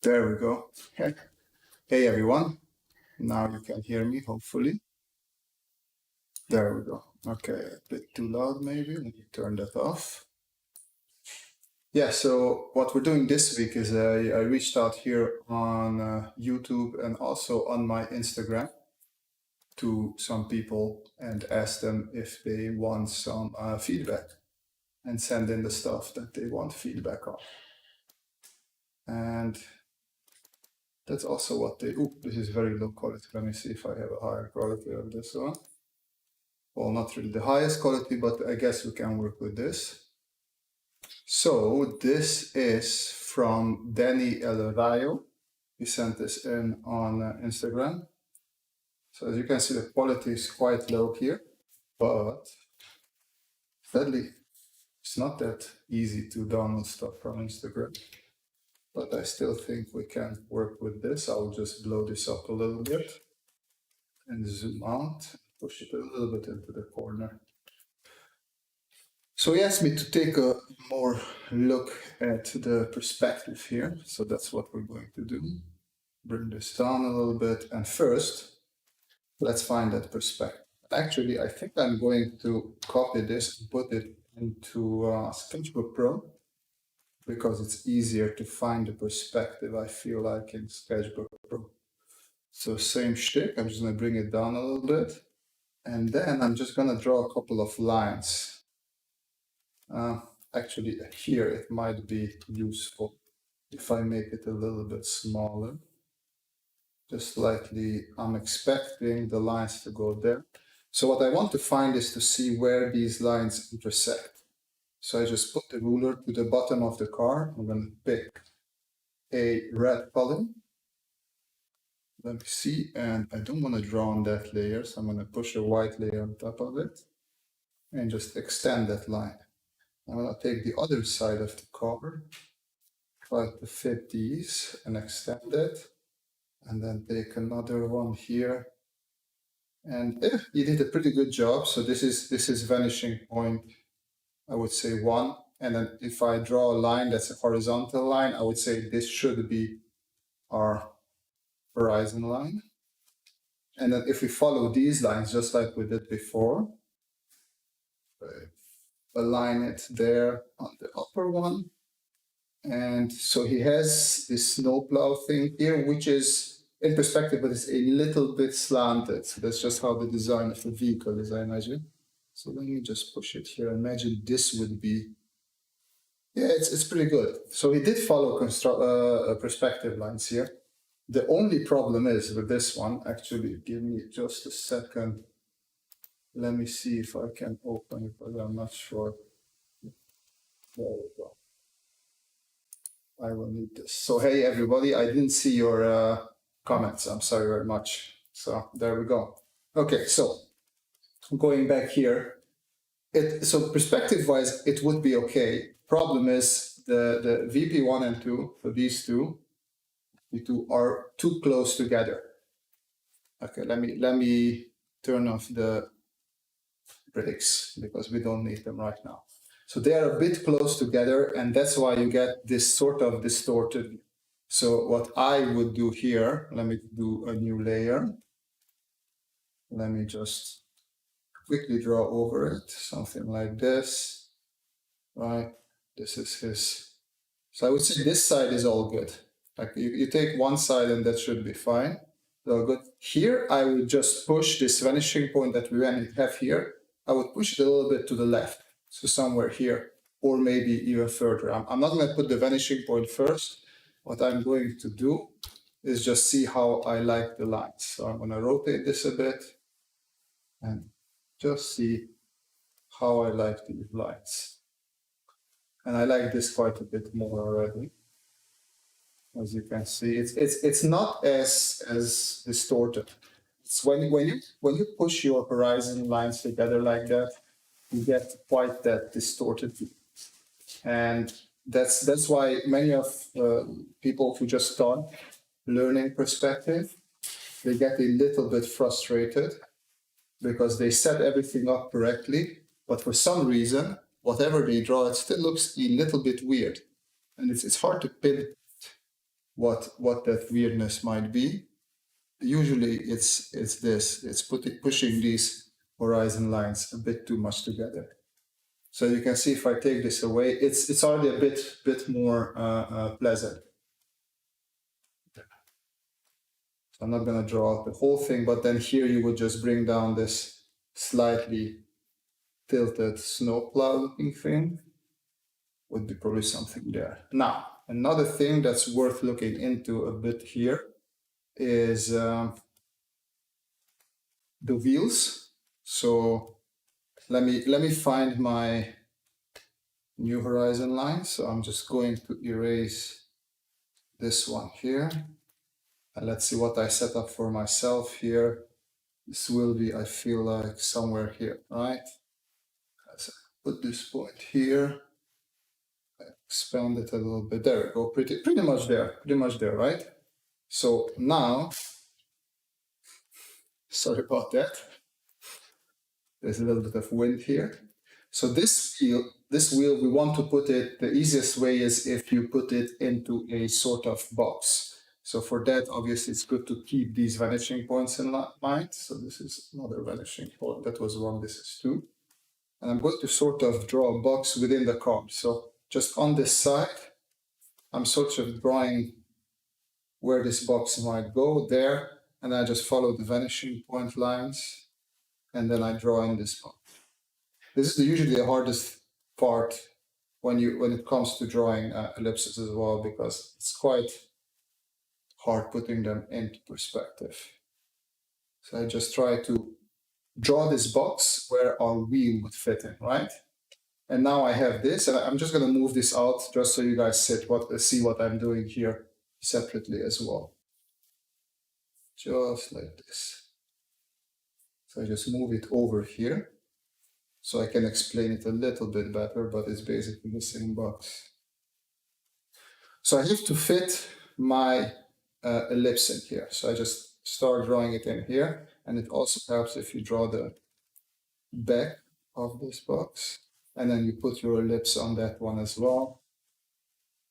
There we go. Hey everyone. Now you can hear me, hopefully. There we go. Okay, a bit too loud maybe. Let me turn that off. Yeah, so what we're doing this week is I reached out here on YouTube and also on my Instagram to some people and asked them if they want some feedback and send in the stuff that they want feedback on. And that's also what they, this is very low quality. Let me see if I have a higher quality of this one. Well, not really the highest quality, but I guess we can work with this. So this is from Danny El Rayo. He sent this in on Instagram. So as you can see, the quality is quite low here, but sadly, it's not that easy to download stuff from Instagram. But I still think we can work with this. I'll just blow this up a little bit and zoom out, push it a little bit into the corner. So he asked me to take a more look at the perspective here. So that's what we're going to do. Bring this down a little bit. And first, let's find that perspective. Actually, I think I'm going to copy this and put it into Sketchbook Pro because it's easier to find the perspective, I feel like, in Sketchbook Pro. So same shtick, I'm just going to bring it down a little bit. And then I'm just going to draw a couple of lines. Actually, here it might be useful if I make it a little bit smaller. Just slightly, I'm expecting the lines to go there. So what I want to find is to see where these lines intersect. So I just put the ruler to the bottom of the car. I'm going to pick a red color. Let me see, and I don't want to draw on that layer, so I'm going to push a white layer on top of it and just extend that line. I'm going to take the other side of the car, try to fit these and extend it, and then take another one here. And you did a pretty good job. So this is vanishing point, I would say 1. And then if I draw a line that's a horizontal line, I would say this should be our horizon line. And then if we follow these lines, just like we did before, align it there on the upper one. And so he has this snowplow thing here, which is in perspective, but it's a little bit slanted. So that's just how the design of the vehicle is, I imagine. So let me just push it here. Imagine this would be, yeah, it's pretty good. So he did follow perspective lines here. The only problem is with this one, actually, give me just a second. Let me see if I can open it, but I'm not sure. There we go. I will need this. So hey, everybody, I didn't see your comments. I'm sorry very much. So there we go. Okay, so going back here, so perspective-wise, it would be okay. Problem is the VP1 and 2, so these two are too close together. Okay, let me turn off the brakes because we don't need them right now. So they are a bit close together, and that's why you get this sort of distorted. So what I would do here, let me do a new layer. Let me just quickly draw over it, something like this, right? This is his. So I would say this side is all good. Like you take one side and that should be fine. So good. Here, I would just push this vanishing point that we have here. I would push it a little bit to the left. So somewhere here, or maybe even further. I'm not going to put the vanishing point first. What I'm going to do is just see how I like the lines. So I'm going to rotate this a bit and just see how I like these lines. And I like this quite a bit more already. As you can see, it's not as distorted. It's when you push your horizon lines together like that, you get quite that distorted view. And that's why many of people who just start learning perspective, they get a little bit frustrated because they set everything up correctly, but for some reason, whatever they draw, it still looks a little bit weird. And it's hard to pin what that weirdness might be. Usually it's this, it's pushing these horizon lines a bit too much together. So you can see if I take this away, it's already a bit more pleasant. I'm not going to draw out the whole thing, but then here you would just bring down this slightly tilted snowplow looking thing. Would be probably something there. Now, another thing that's worth looking into a bit here is the wheels. So let me find my new horizon line. So I'm just going to erase this one here. And let's see what I set up for myself here. This will be, I feel like, somewhere here, right? So put this point here, expand it a little bit. There we go, pretty much there, right? So now, sorry about that. There's a little bit of wind here. So this wheel, we want to put it, the easiest way is if you put it into a sort of box. So for that, obviously, it's good to keep these vanishing points in mind. So this is another vanishing point. That was one, this is two. And I'm going to sort of draw a box within the car. So just on this side, I'm sort of drawing where this box might go there. And I just follow the vanishing point lines. And then I draw in this box. This is usually the hardest part when it comes to drawing ellipses as well, because it's quite hard putting them into perspective. So I just try to draw this box where our wheel would fit in, right? And now I have this, and I'm just going to move this out just so you guys see what I'm doing here separately as well. Just like this. So I just move it over here so I can explain it a little bit better, but it's basically the same box. So I have to fit my ellipse in here. So I just start drawing it in here. And it also helps if you draw the back of this box. And then you put your ellipse on that one as well.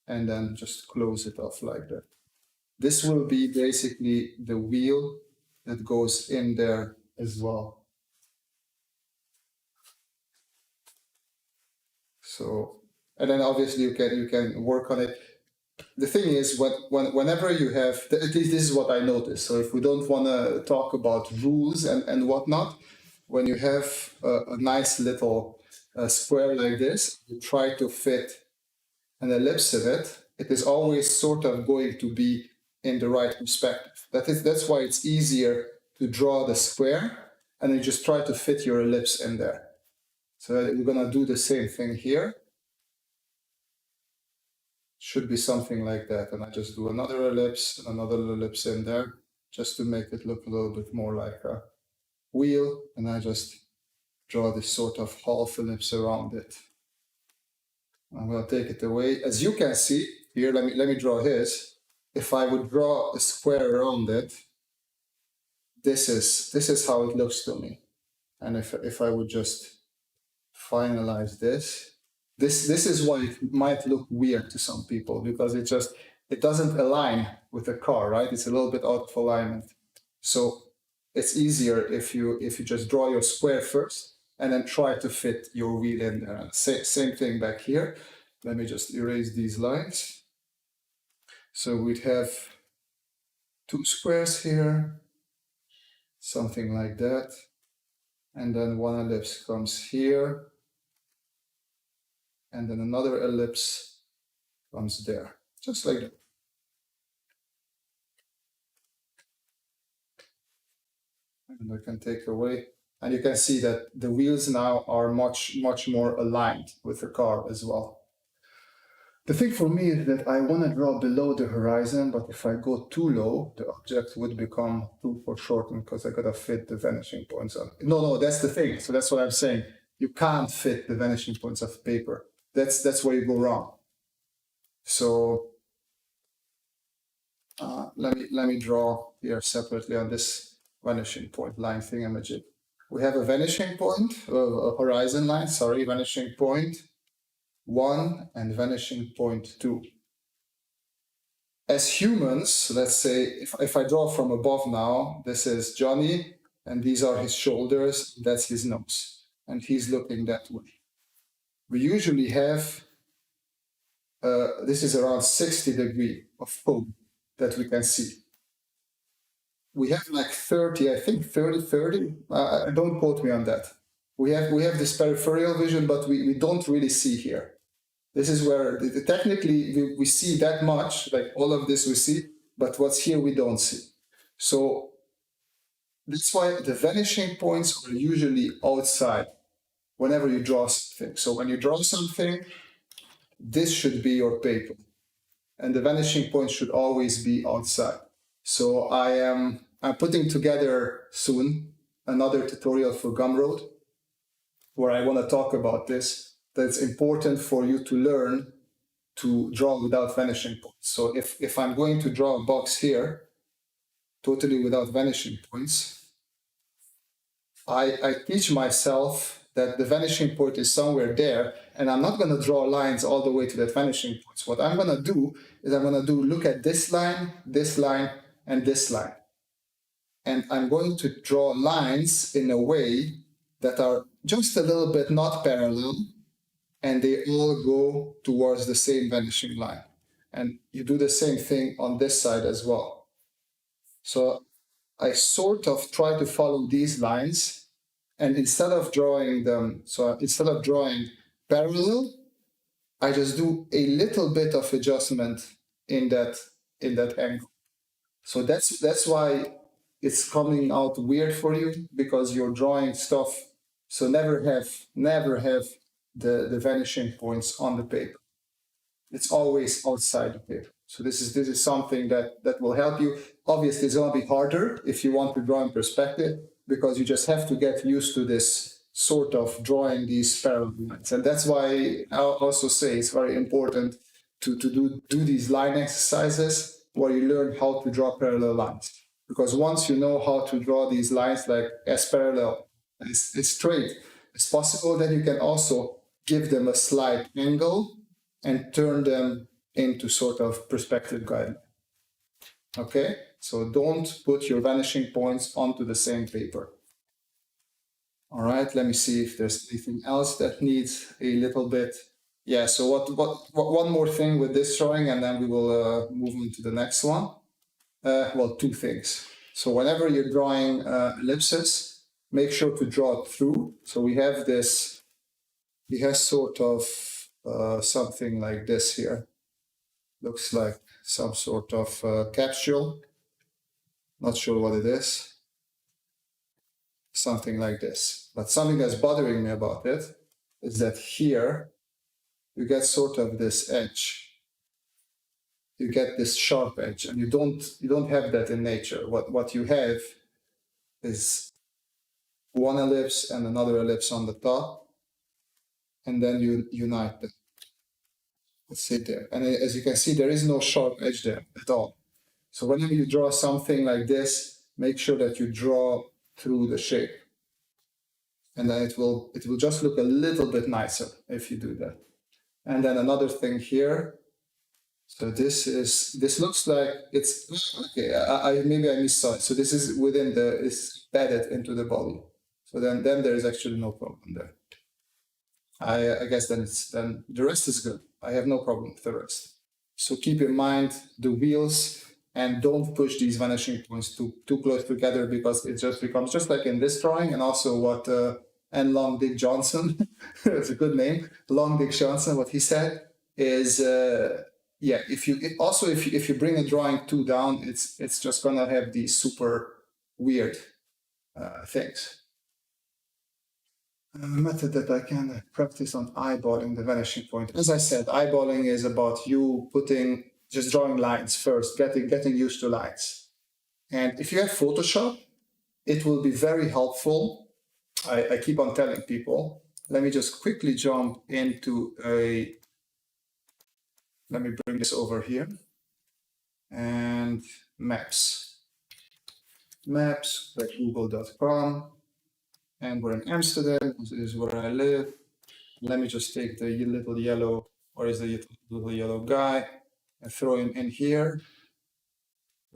And then just close it off like that. This will be basically the wheel that goes in there as well. So, and then obviously you can work on it. The thing is, whenever you have, at least this is what I noticed. So if we don't want to talk about rules and whatnot, when you have a nice little square like this, you try to fit an ellipse in it, it is always sort of going to be in the right perspective. That's why it's easier to draw the square and you just try to fit your ellipse in there. So we're going to do the same thing here. Should be something like that. And I just do another ellipse and another ellipse in there just to make it look a little bit more like a wheel. And I just draw this sort of half ellipse around it. I'm going to take it away. As you can see here, let me draw his. If I would draw a square around it, this is how it looks to me. And if I would just finalize this, this is why it might look weird to some people, because it doesn't align with the car, right? It's a little bit out of alignment. So it's easier if you just draw your square first and then try to fit your wheel in there. Same thing back here. Let me just erase these lines. So we'd have two squares here, something like that. And then one ellipse comes here. And then another ellipse comes there, just like that. And I can take away, and you can see that the wheels now are much more aligned with the car as well. The thing for me is that I want to draw below the horizon, but if I go too low, the object would become too foreshortened because I gotta fit the vanishing points on. No, that's the thing. So that's what I'm saying. You can't fit the vanishing points of paper. That's where you go wrong. So let me draw here separately on this vanishing point line thingamajig. We have a vanishing point, a horizon line, sorry, vanishing point 1 and vanishing point 2. as humans, let's say, if I draw from above now, this is Johnny, and these are his shoulders, that's his nose, and he's looking that way. We usually have, this is around 60 degrees of foam that we can see. We have like 30, I think 30. Don't quote me on that. We have this peripheral vision, but we don't really see here. This is where technically we see that much, like all of this we see, but what's here we don't see. So that's why the vanishing points are usually outside whenever you draw something. So when you draw something, this should be your paper, and the vanishing point should always be outside. So I'm putting together soon another tutorial for Gumroad where I want to talk about this. That's important for you to learn to draw without vanishing points. So if I'm going to draw a box here, totally without vanishing points, I teach myself that the vanishing point is somewhere there, and I'm not going to draw lines all the way to that vanishing point. What I'm going to do is look at this line, and this line. And I'm going to draw lines in a way that are just a little bit not parallel, and they all go towards the same vanishing line. And you do the same thing on this side as well. So I sort of try to follow these lines, and instead of drawing parallel, I just do a little bit of adjustment in that angle. So that's why it's coming out weird for you, because you're drawing stuff. So never have the vanishing points on the paper. It's always outside the paper. So this is something that will help you. Obviously, it's going to be harder if you want to draw in perspective, because you just have to get used to this sort of drawing these parallel lines. And that's why I'll also say it's very important to do these line exercises where you learn how to draw parallel lines. Because once you know how to draw these lines like as parallel, as straight as possible, then you can also give them a slight angle and turn them into sort of perspective guide. Okay, so don't put your vanishing points onto the same paper. All right, let me see if there's anything else that needs a little bit. Yeah, so what one more thing with this drawing, and then we will move on to the next one. Well, two things. So whenever you're drawing ellipses, make sure to draw it through. So we have this, we have sort of something like this here. Looks like some sort of capsule. Not sure what it is. Something like this. But something that's bothering me about it is that here you get sort of this edge. You get this sharp edge, and you don't have that in nature. What you have is one ellipse and another ellipse on the top, and then you unite them. Let's see there. And as you can see, there is no sharp edge there at all. So whenever you draw something like this, make sure that you draw through the shape. And then it will just look a little bit nicer if you do that. And then another thing here. So this looks like it's okay. Maybe I missaw it. So this is it's embedded into the body. So then there is actually no problem there. I guess then the rest is good. I have no problem with the rest. So keep in mind the wheels, and don't push these vanishing points too close together, because it just becomes just like in this drawing, and also what and Long Dick Johnson, it's a good name, Long Dick Johnson, what he said is if you bring a drawing too down, it's just gonna have these super weird things. A method that I can practice on eyeballing the vanishing point. As I said, eyeballing is about you just drawing lines first, getting used to lines. And if you have Photoshop, it will be very helpful. I keep on telling people, let me just quickly jump into let me bring this over here, and maps, like google.com. And we're in Amsterdam. This is where I live. Let me just take the little yellow, or is the little yellow guy, and throw him in here.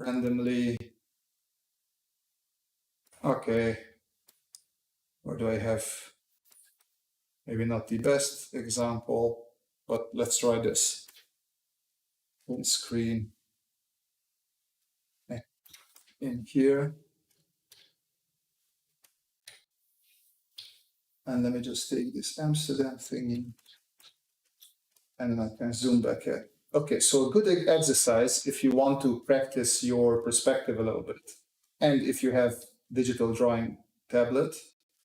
randomly. Okay, where do I have, maybe not the best example, but let's try this. Full screen in here. And let me just take this Amsterdam thingy, and then I can zoom back in. Okay, so a good exercise if you want to practice your perspective a little bit, and if you have digital drawing tablet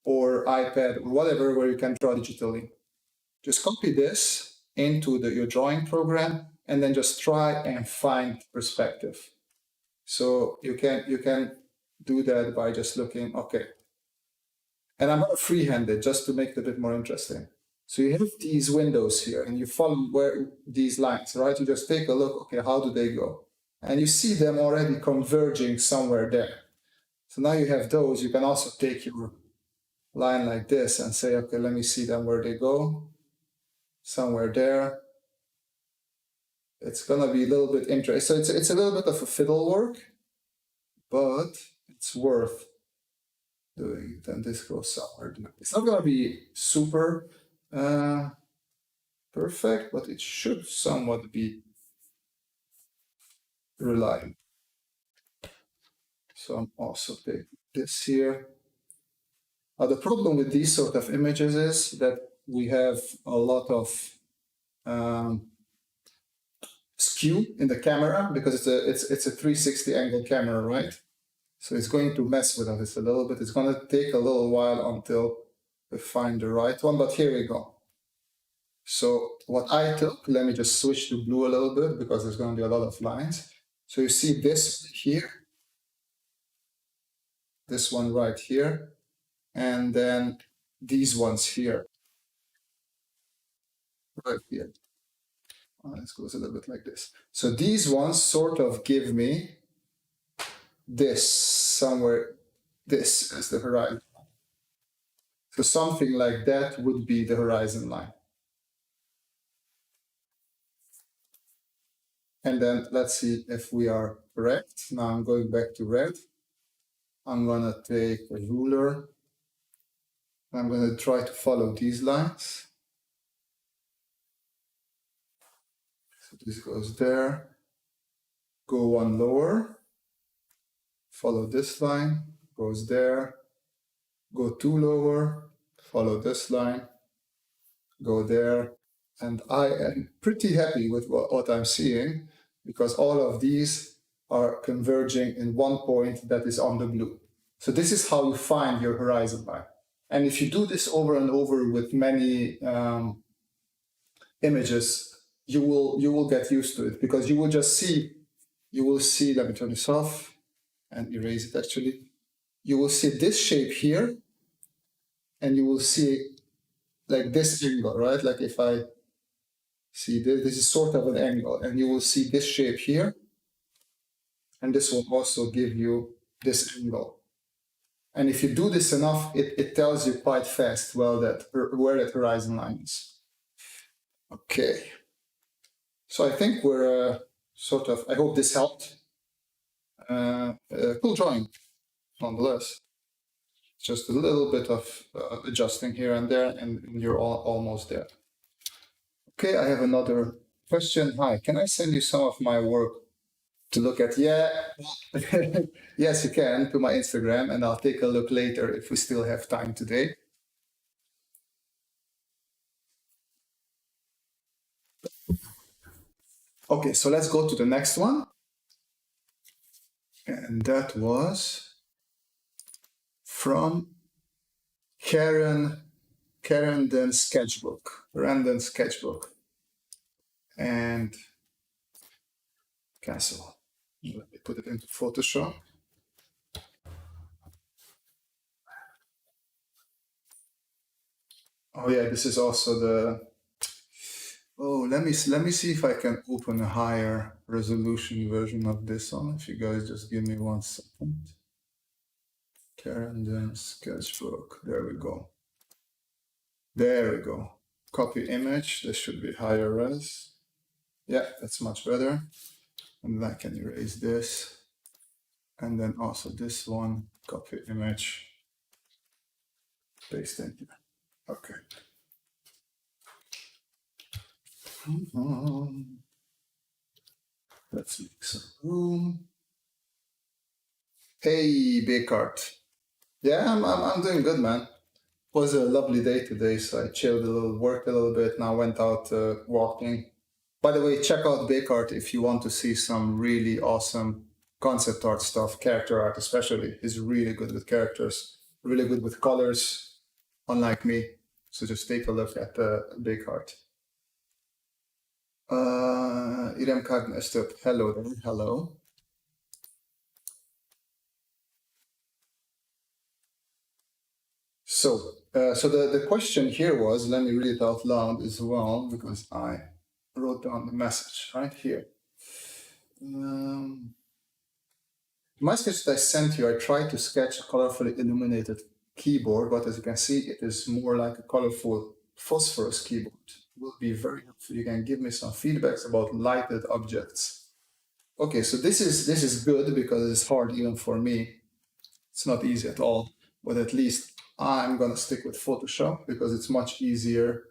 or iPad or whatever where you can draw digitally, just copy this into your drawing program and then just try and find perspective. So you can do that by just looking, okay. And I'm going to freehand it just to make it a bit more interesting. So you have these windows here and you follow where these lines, right? You just take a look, okay, how do they go? And you see them already converging somewhere there. So now you have those. You can also take your line like this and say, okay, let me see them where they go. Somewhere there. It's going to be a little bit interesting. So it's a little bit of a fiddle work, but it's worth doing it. And this goes somewhere. It's not going to be super perfect, but it should somewhat be reliable. So I'm also taking this here. The problem with these sort of images is that we have a lot of skew in the camera because it's a 360 angle camera, right? So it's going to mess with us a little bit. It's going to take a little while until we find the right one, but here we go. So what I took, let me just switch to blue a little bit because there's going to be a lot of lines. So you see this here, this one right here, and then these ones here, right here. This goes a little bit like this. So these ones sort of give me this somewhere, this as the horizon. So something like that would be the horizon line. And then let's see if we are correct. Now I'm going back to red. I'm going to take a ruler. I'm going to try to follow these lines. So this goes there. Go one lower. Follow this line. Goes there. Go two lower. Follow this line. Go there. And I am pretty happy with what I'm seeing because all of these are converging in one point that is on the blue. So this is how you find your horizon line. And if you do this over and over with many images, you will get used to it because you will just see, let me turn this off and erase it actually. You will see this shape here and you will see like this angle, right? Like if I see this is sort of an angle and you will see this shape here. And this will also give you this angle. And if you do this enough, it tells you quite fast, well, where that horizon line is. Okay. So I think we're sort of, I hope this helped. Cool drawing, nonetheless. Just a little bit of adjusting here and there, and you're almost there. Okay, I have another question. Hi, can I send you some of my work to look at? Yeah, yes, you can, to my Instagram, and I'll take a look later if we still have time today. Okay, so let's go to the next one. And that was from Karen Den's sketchbook, Randon's sketchbook. And cancel. Let me put it into Photoshop. Oh yeah, this is also the. Oh, let me see if I can open a higher resolution version of this one. If you guys just give me 1 second. Karen Den's sketchbook. There we go. There we go. Copy image. This should be higher res. Yeah, that's much better. And then I can erase this. And then also this one, copy image, paste in here. Okay. Let's make some room. Hey, Bigart. Yeah, I'm doing good, man. It was a lovely day today, so I chilled a little, worked a little bit, now went out walking. By the way, check out Bigart if you want to see some really awesome concept art stuff, character art especially. He's really good with characters, really good with colors, unlike me. So just take a look at Bigart. İrem Kagnestöp, hello there, hello. So the question here was, let me read it out loud as well, because I wrote down the message right here. My sketch that I sent you, I tried to sketch a colorfully illuminated keyboard, but as you can see, it is more like a colorful phosphorus keyboard. It will be very helpful. You can give me some feedbacks about lighted objects. Okay, so this is good because it's hard even for me. It's not easy at all, but at least I'm gonna stick with Photoshop because it's much easier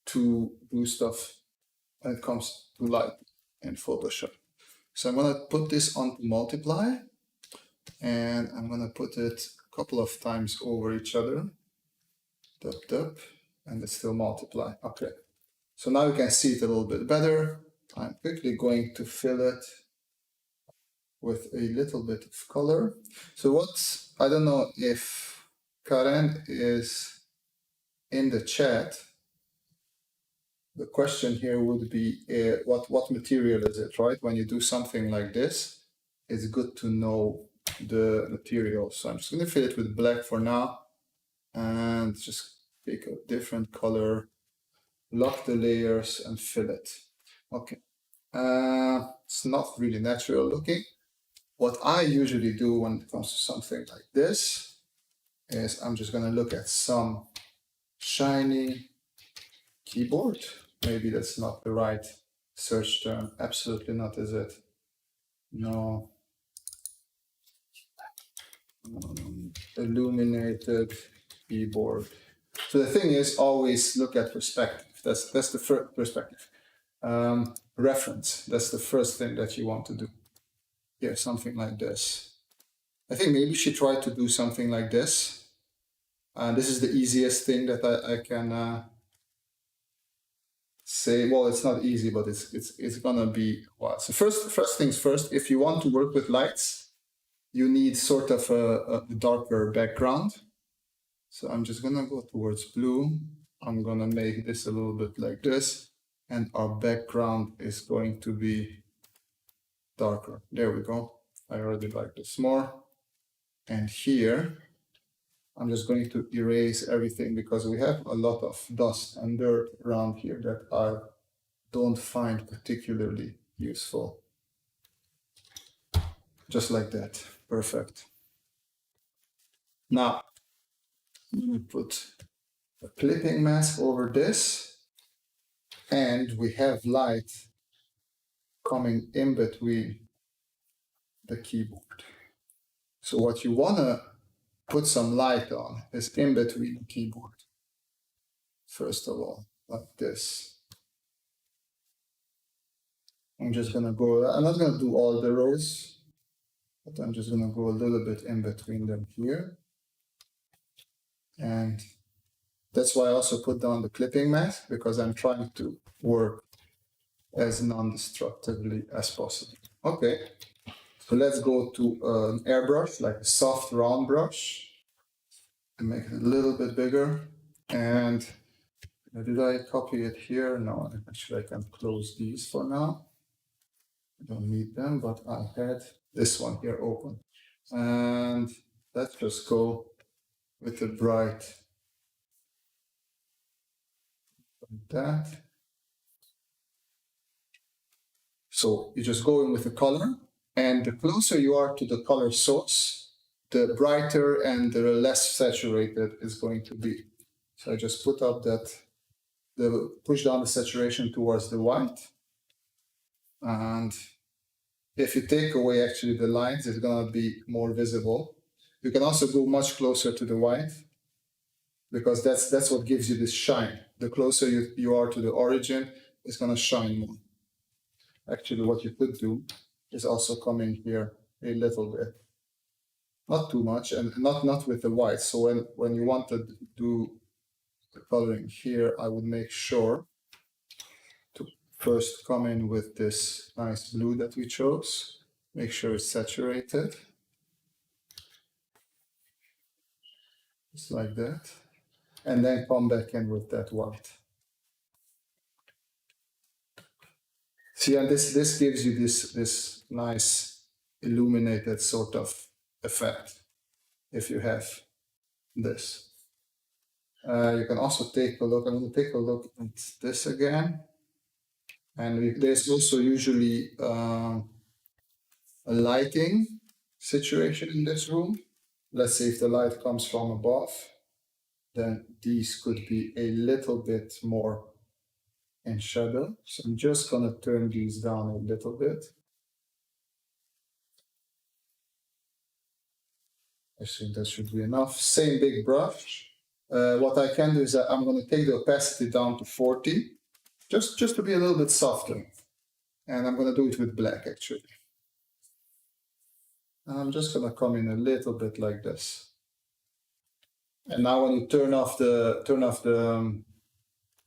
to do stuff when it comes to light in Photoshop. So I'm gonna put this onto multiply, and I'm gonna put it a couple of times over each other. Dup, and it's still multiply. Okay. So now you can see it a little bit better. I'm quickly going to fill it with a little bit of color. So I don't know if Karen is in the chat. The question here would be, what material is it, right? When you do something like this, it's good to know the material. So I'm just going to fill it with black for now, and just pick a different color, lock the layers, and fill it. Okay. It's not really natural looking. What I usually do when it comes to something like this is I'm just going to look at some shiny keyboard. Maybe that's not the right search term. Absolutely not, is it? No. Illuminated keyboard. So the thing is, always look at perspective. That's the first perspective. Reference. That's the first thing that you want to do. Yeah, something like this. I think maybe she tried to do something like this. This is the easiest thing that I can say. Well, it's not easy, but it's gonna be well. So first things first. If you want to work with lights, you need sort of a darker background. So I'm just gonna go towards blue. I'm gonna make this a little bit like this, and our background is going to be darker. There we go. I already like this more. And here, I'm just going to erase everything because we have a lot of dust and dirt around here that I don't find particularly useful. Just like that. Perfect. Now, I'm going to put a clipping mask over this, and we have light coming in between the keyboard. So what you want to put some light on is in between the keyboard. First of all, like this. I'm just going to go, I'm not going to do all the rows, but I'm just going to go a little bit in between them here. And that's why I also put down the clipping mask, because I'm trying to work as non-destructively as possible. Okay, so let's go to an airbrush, like a soft round brush, and make it a little bit bigger. And did I copy it here? No, actually I can close these for now. I don't need them, but I had this one here open. And let's just go with the bright like that. So you just go in with the color, and the closer you are to the color source, the brighter and the less saturated it's going to be. So I just put up that, push down the saturation towards the white, and If you take away actually the lines, it's gonna be more visible. You can also go much closer to the white because that's what gives you this shine. The closer you are to the origin, it's gonna shine more. Actually, what you could do is also come in here a little bit, not too much, and not with the white. So when you want to do the coloring here, I would make sure to first come in with this nice blue that we chose. Make sure it's saturated, just like that, and then come back in with that white. See, and this gives you this nice illuminated sort of effect if you have this. You can also take a look. I'm going to take a look at this again. And there's also usually a lighting situation in this room. Let's say if the light comes from above, then these could be a little bit more in shadow. So I'm just going to turn these down a little bit. I think that should be enough. Same big brush. What I can do is that I'm going to take the opacity down to 40, just to be a little bit softer. And I'm going to do it with black, actually. And I'm just going to come in a little bit like this. And now when you turn off the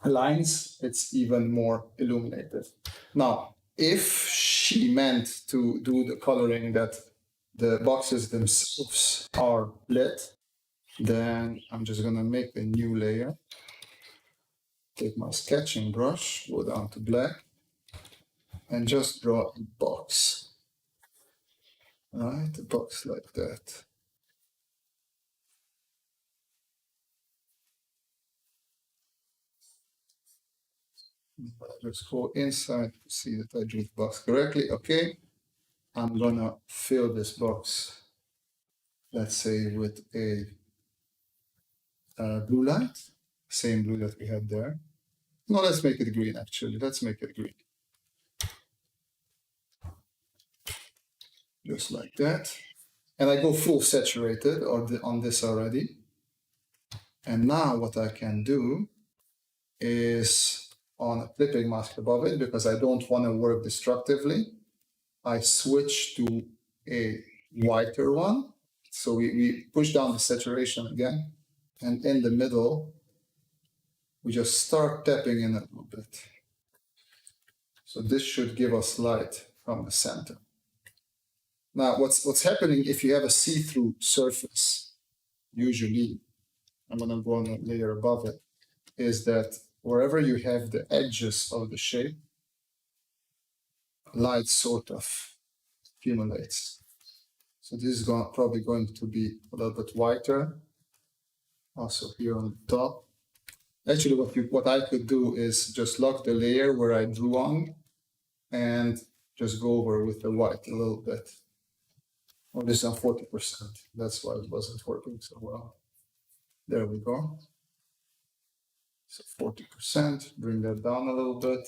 lines, it's even more illuminated. Now, if she meant to do the coloring that the boxes themselves are lit, then I'm just going to make a new layer. Take my sketching brush, go down to black, and just draw a box. All right, a box like that. Just go inside to see that I drew the box correctly. Okay, I'm gonna fill this box, let's say with a blue light, same blue that we had there. No, let's make it green actually. Let's make it green. Just like that. And I go full saturated on this already. And now what I can do is on a clipping mask above it, because I don't want to work destructively, I switch to a whiter one. So we push down the saturation again. And in the middle, we just start tapping in a little bit. So this should give us light from the center. Now, what's happening if you have a see-through surface, usually, I'm going to go on a layer above it, is that wherever you have the edges of the shape, light sort of accumulates. So this is probably going to be a little bit whiter. Also here on the top. Actually, what I could do is just lock the layer where I drew on and just go over with the white a little bit. Oh, this is on 40%. That's why it wasn't working so well. There we go. So 40%, bring that down a little bit.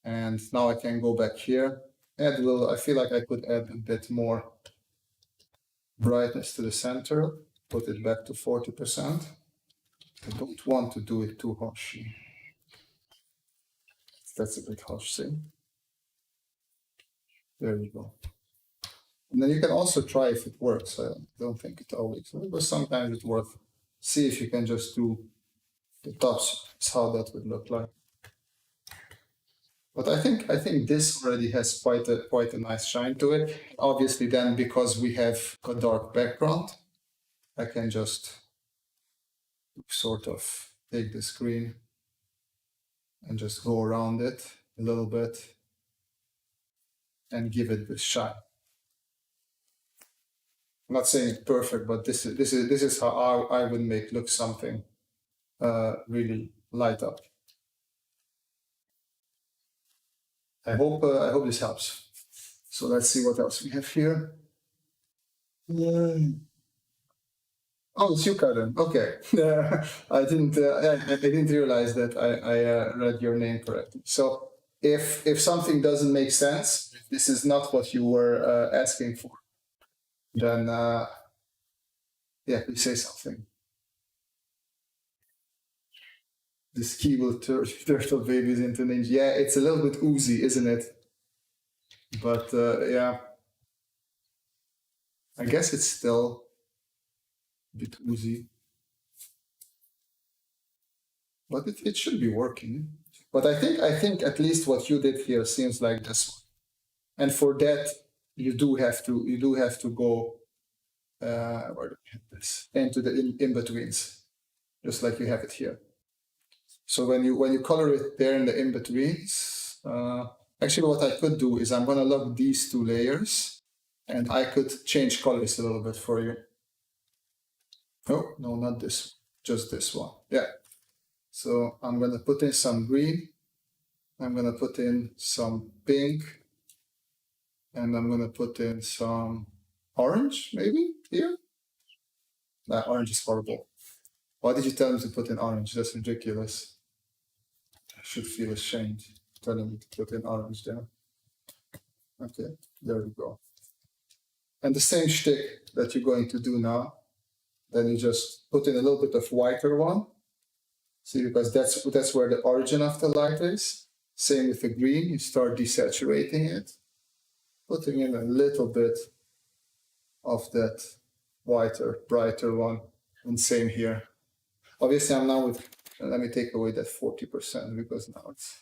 And now I can go back here, add a little, I feel like I could add a bit more brightness to the center, put it back to 40%. I don't want to do it too harsh. That's a bit harsh, see? There you go. And then you can also try if it works. I don't think it always works, but sometimes it's worth. See if you can just do the tops, how that would look like. But I think this already has quite a nice shine to it. Obviously, then because we have a dark background, I can just sort of take the screen and just go around it a little bit and give it the shine. I'm not saying it's perfect, but this is how I would make look something really light up. I hope this helps. So let's see what else we have here. Oh, it's you, Karen. Okay. I didn't realize that I read your name correctly. So if something doesn't make sense, if this is not what you were asking for, then yeah, please say something. This key will turtle babies into ninja. Yeah, it's a little bit oozy, isn't it? But yeah, I guess it's still a bit oozy. But it should be working. But I think at least what you did here seems like this one. And for that, you do have to go where do we have this? Into the in-betweens, just like you have it here. So when you color it there in the in-betweens, actually what I could do is I'm gonna lock these two layers and I could change colors a little bit for you. Oh, no, not this, just this one. Yeah. So I'm gonna put in some green, I'm gonna put in some pink, and I'm gonna put in some orange, maybe here. Nah, orange is horrible. Why did you tell me to put in orange? That's ridiculous. I should feel ashamed telling me to put in orange there. Okay, there we go. And the same shtick that you're going to do now, then you just put in a little bit of whiter one. See, because that's where the origin of the light is. Same with the green, you start desaturating it, putting in a little bit of that whiter, brighter one, and same here. Obviously, I'm now with, let me take away that 40% because now it's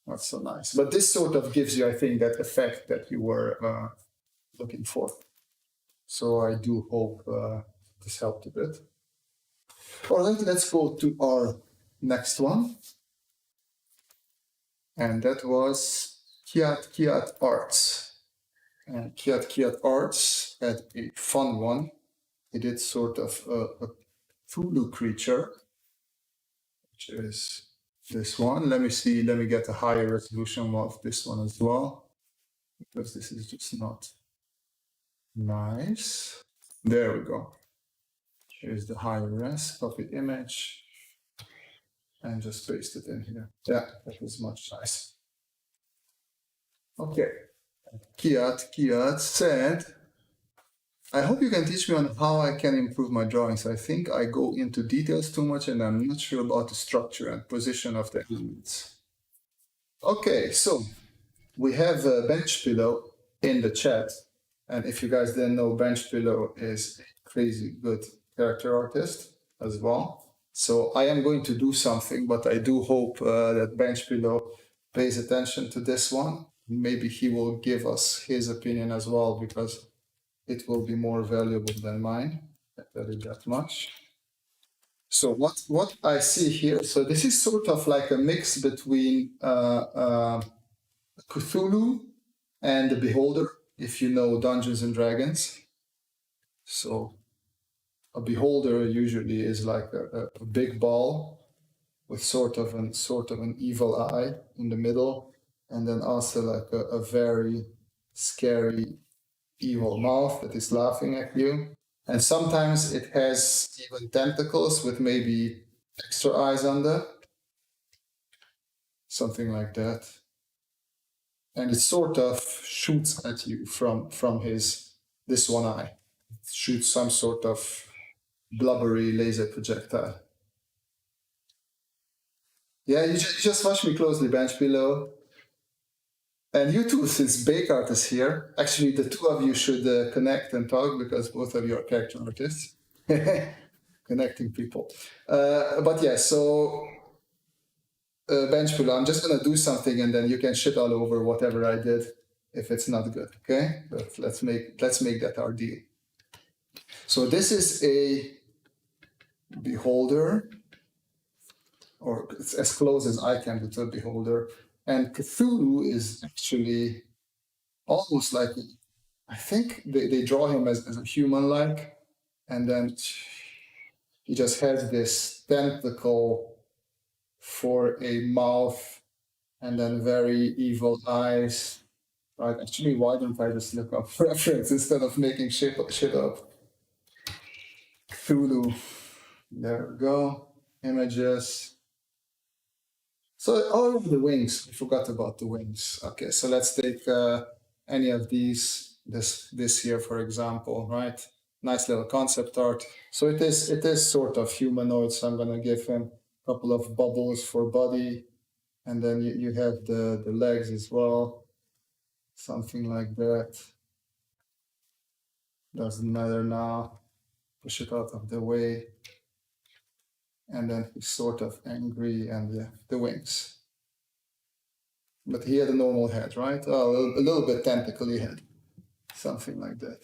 not so nice. But this sort of gives you, I think, that effect that you were looking for. So I do hope this helped a bit. All right, let's go to our next one. And that was Kiat Arts. And Kiat Arts had a fun one. He did sort of a Cthulhu creature, which is this one. Let me see, let me get a higher resolution of this one as well, because this is just not nice. There we go. Here's the higher res, copy image, and just paste it in here. Yeah, that was much nice. Okay, Kiat said, I hope you can teach me on how I can improve my drawings. I think I go into details too much and I'm not sure about the structure and position of the elements. Okay, so we have a bench pillow in the chat. And if you guys didn't know, bench pillow is a crazy good character artist as well. So I am going to do something, but I do hope that bench pillow pays attention to this one. Maybe he will give us his opinion as well, because it will be more valuable than mine. I tell you that much. So what I see here, so this is sort of like a mix between Cthulhu and the Beholder, if you know Dungeons and Dragons. So a Beholder usually is like a big ball with sort of an evil eye in the middle, and then also like a very scary evil mouth that is laughing at you. And sometimes it has even tentacles with maybe extra eyes under, something like that. And it sort of shoots at you from this one eye. It shoots some sort of blubbery laser projectile. Yeah, you just watch me closely, bench below. And you two, since Bakart is here, actually the two of you should connect and talk, because both of you are character artists. Connecting people. But yeah, so bench below, I'm just gonna do something and then you can shit all over whatever I did if it's not good, okay? But let's make that our deal. So this is a Beholder, or it's as close as I can to a Beholder. And Cthulhu is actually almost like, I think they draw him as a human-like, and then he just has this tentacle for a mouth, and then very evil eyes. Right? Actually, why don't I just look up reference instead of making shit up? Cthulhu. There we go. Images. So, the wings. I forgot about the wings. Okay, so let's take any of these. This here, for example, right? Nice little concept art. So it is sort of humanoid. So I'm gonna give him a couple of bubbles for body, and then you have the legs as well, something like that. Doesn't matter now. Push it out of the way, and then he's sort of angry, and the wings. But he had a normal head, right? Oh, a little bit tentacly head, something like that.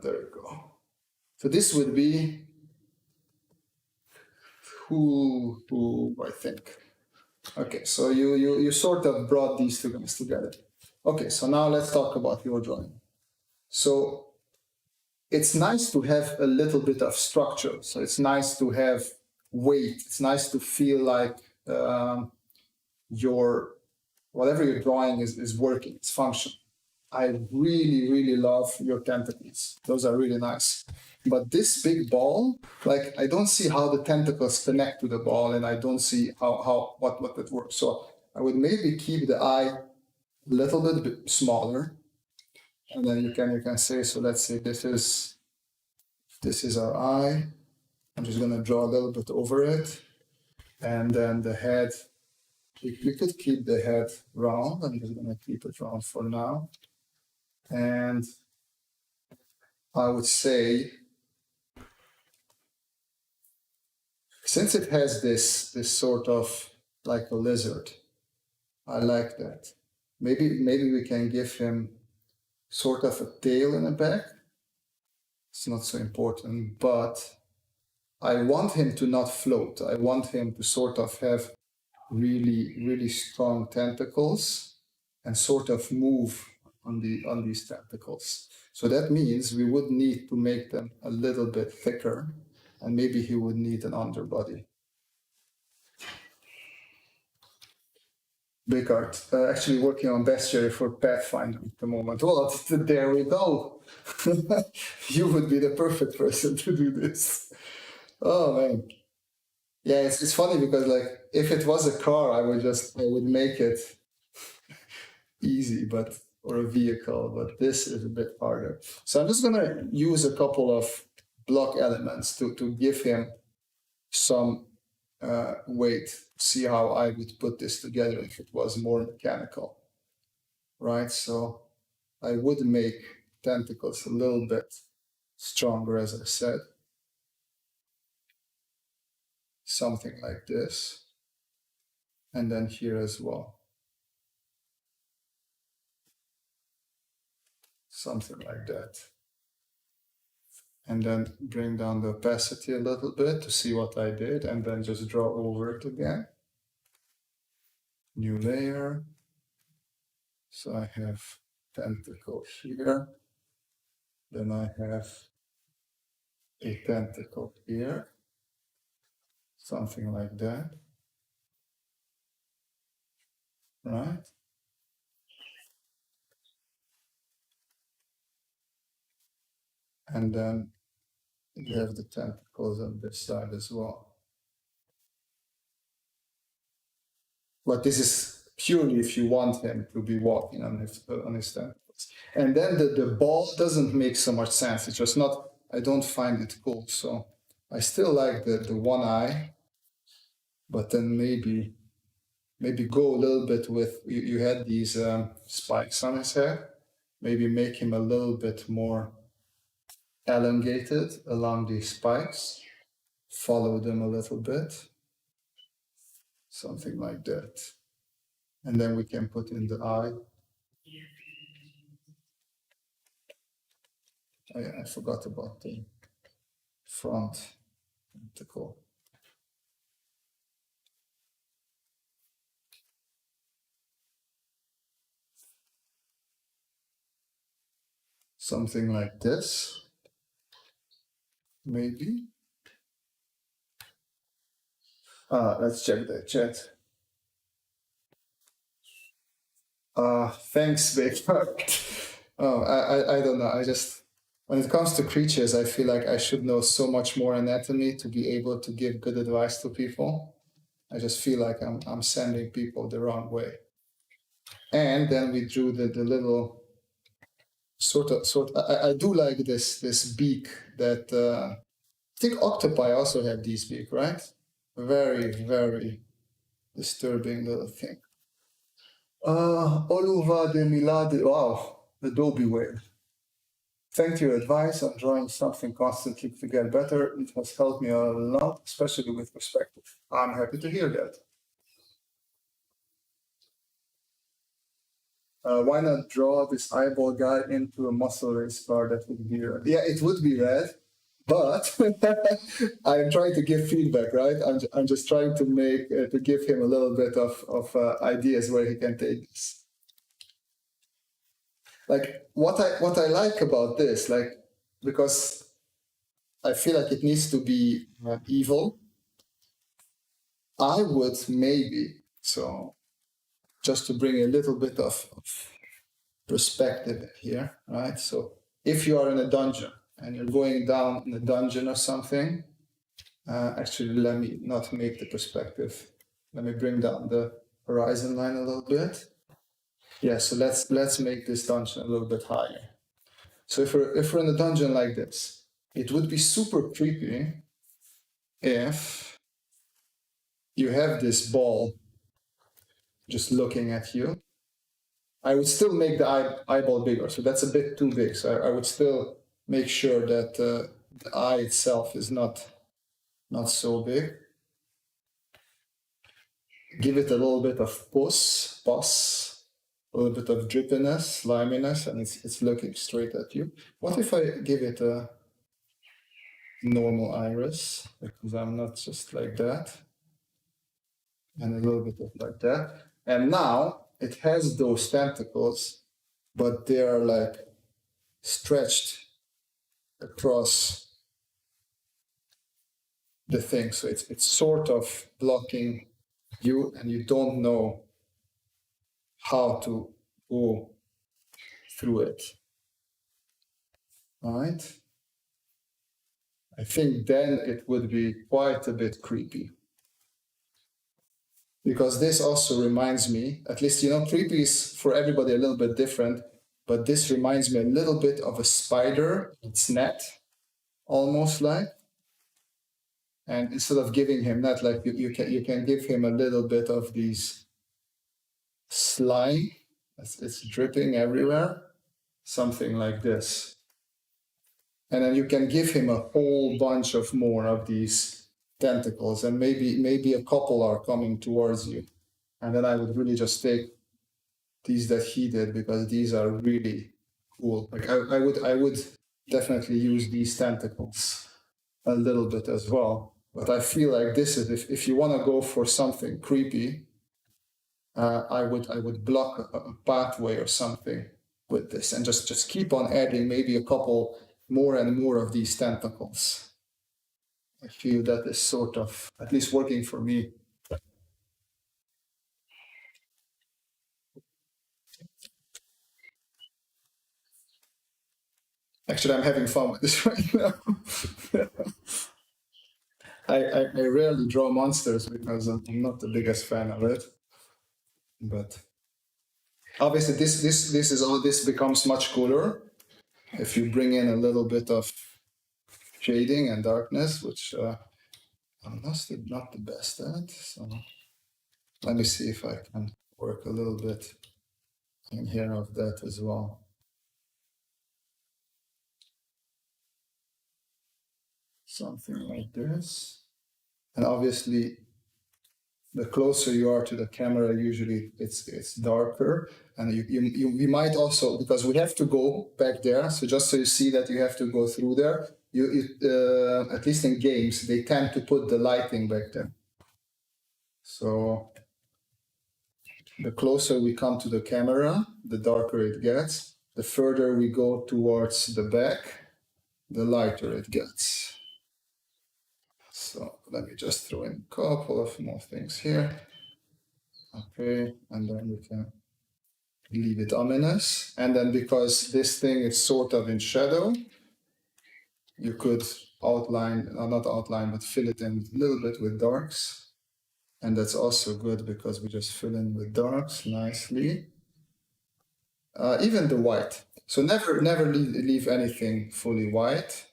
There we go. So this would be who I think. Okay, so you sort of brought these two things together. Okay, so now let's talk about your drawing. So it's nice to have a little bit of structure. So it's nice to have weight. It's nice to feel like your whatever you're drawing is working. It's functional. I really, really love your tentacles. Those are really nice. But this big ball, like I don't see how the tentacles connect to the ball, and I don't see what that works. So I would maybe keep the eye a little bit smaller, and then you can say, so let's say this is our eye. I'm just gonna draw a little bit over it, and then the head. We could keep the head round. I'm just gonna keep it round for now. And I would say, since it has this sort of like a lizard, I like that. Maybe we can give him sort of a tail in the back. It's not so important, but I want him to not float. I want him to sort of have really, really strong tentacles and sort of move on these tentacles. So that means we would need to make them a little bit thicker, and maybe he would need an underbody. Big art. Actually working on bestiary for Pathfinder at the moment. Well, there we go. You would be the perfect person to do this. Oh man. Yeah, it's funny because like if it was a car, I would make it easy, but or a vehicle, but this is a bit harder. So I'm just gonna use a couple of block elements to give him some weight. See how I would put this together if it was more mechanical, right? So I would make tentacles a little bit stronger, as I said. Something like this. And then here as well. Something like that. And then bring down the opacity a little bit to see what I did, and then just draw over it again. New layer. So I have tentacle here. Then I have a tentacle here. Something like that. Right? And then you have the tentacles on this side as well. But this is purely if you want him to be walking on his tentacles. And then the ball doesn't make so much sense. It's just not, I don't find it cool. So I still like the one eye, but then maybe go a little bit with, you had these spikes on his head, maybe make him a little bit more elongated along these spikes, follow them a little bit, something like that. And then we can put in the eye. Oh yeah, I forgot about the front tentacle. Something like this, maybe. Let's check the chat. Thanks, Baker. Oh, I don't know. when it comes to creatures, I feel like I should know so much more anatomy to be able to give good advice to people. I just feel like I'm sending people the wrong way. And then we drew the little I do like this beak that I think octopi also have these beak, right? Very, very disturbing little thing. Oluva de Milade, wow, the Dobie whale. Thank you, advice on drawing something constantly to get better. It has helped me a lot, especially with perspective. I'm happy to hear that. Why not draw this eyeball guy into a muscle race car? That would be red. Yeah, it would be red, but I'm trying to give feedback, right? I'm just trying to make to give him a little bit of ideas where he can take this. Like what I like about this, like because I feel like it needs to be evil. I would maybe so just to bring a little bit of perspective here, right? So if you are in a dungeon and you're going down in a dungeon or something, actually, let me not make the perspective. Let me bring down the horizon line a little bit. Yeah, so let's make this dungeon a little bit higher. So if we're in a dungeon like this, it would be super creepy if you have this ball just looking at you. I would still make the eyeball bigger, so that's a bit too big. So I would still make sure that the eye itself is not so big. Give it a little bit of pus, a little bit of drippiness, sliminess, and it's looking straight at you. What if I give it a normal iris, because I'm not just like that, and a little bit of like that. And now it has those tentacles, but they are like stretched across the thing. So it's sort of blocking you, and you don't know how to go through it. All right? I think then it would be quite a bit creepy. Because this also reminds me, at least, creepy is for everybody a little bit different, but this reminds me a little bit of a spider, its net, almost like. And instead of giving him that, like you can give him a little bit of these slime. It's dripping everywhere, something like this. And then you can give him a whole bunch of more of these tentacles, and maybe a couple are coming towards you. And then I would really just take these that he did, because these are really cool. Like I would definitely use these tentacles a little bit as well. But I feel like this is if you want to go for something creepy, I would block a pathway or something with this, and just keep on adding maybe a couple more and more of these tentacles. I feel that is sort of at least working for me. Actually, I'm having fun with this right now. I rarely draw monsters because I'm not the biggest fan of it. But obviously, this becomes much cooler if you bring in a little bit of shading and darkness, which I'm not the best at. So let me see if I can work a little bit in here of that as well. Something like this. And obviously, the closer you are to the camera, usually it's darker. And you might also, because we have to go back there, so just so you see that you have to go through there, at least in games, they tend to put the lighting back there. So the closer we come to the camera, the darker it gets. The further we go towards the back, the lighter it gets. So let me just throw in a couple of more things here. Okay, and then we can leave it ominous. And then because this thing is sort of in shadow, you could outline, not outline, but fill it in a little bit with darks. And that's also good because we just fill in with darks nicely. Even the white. So never leave anything fully white,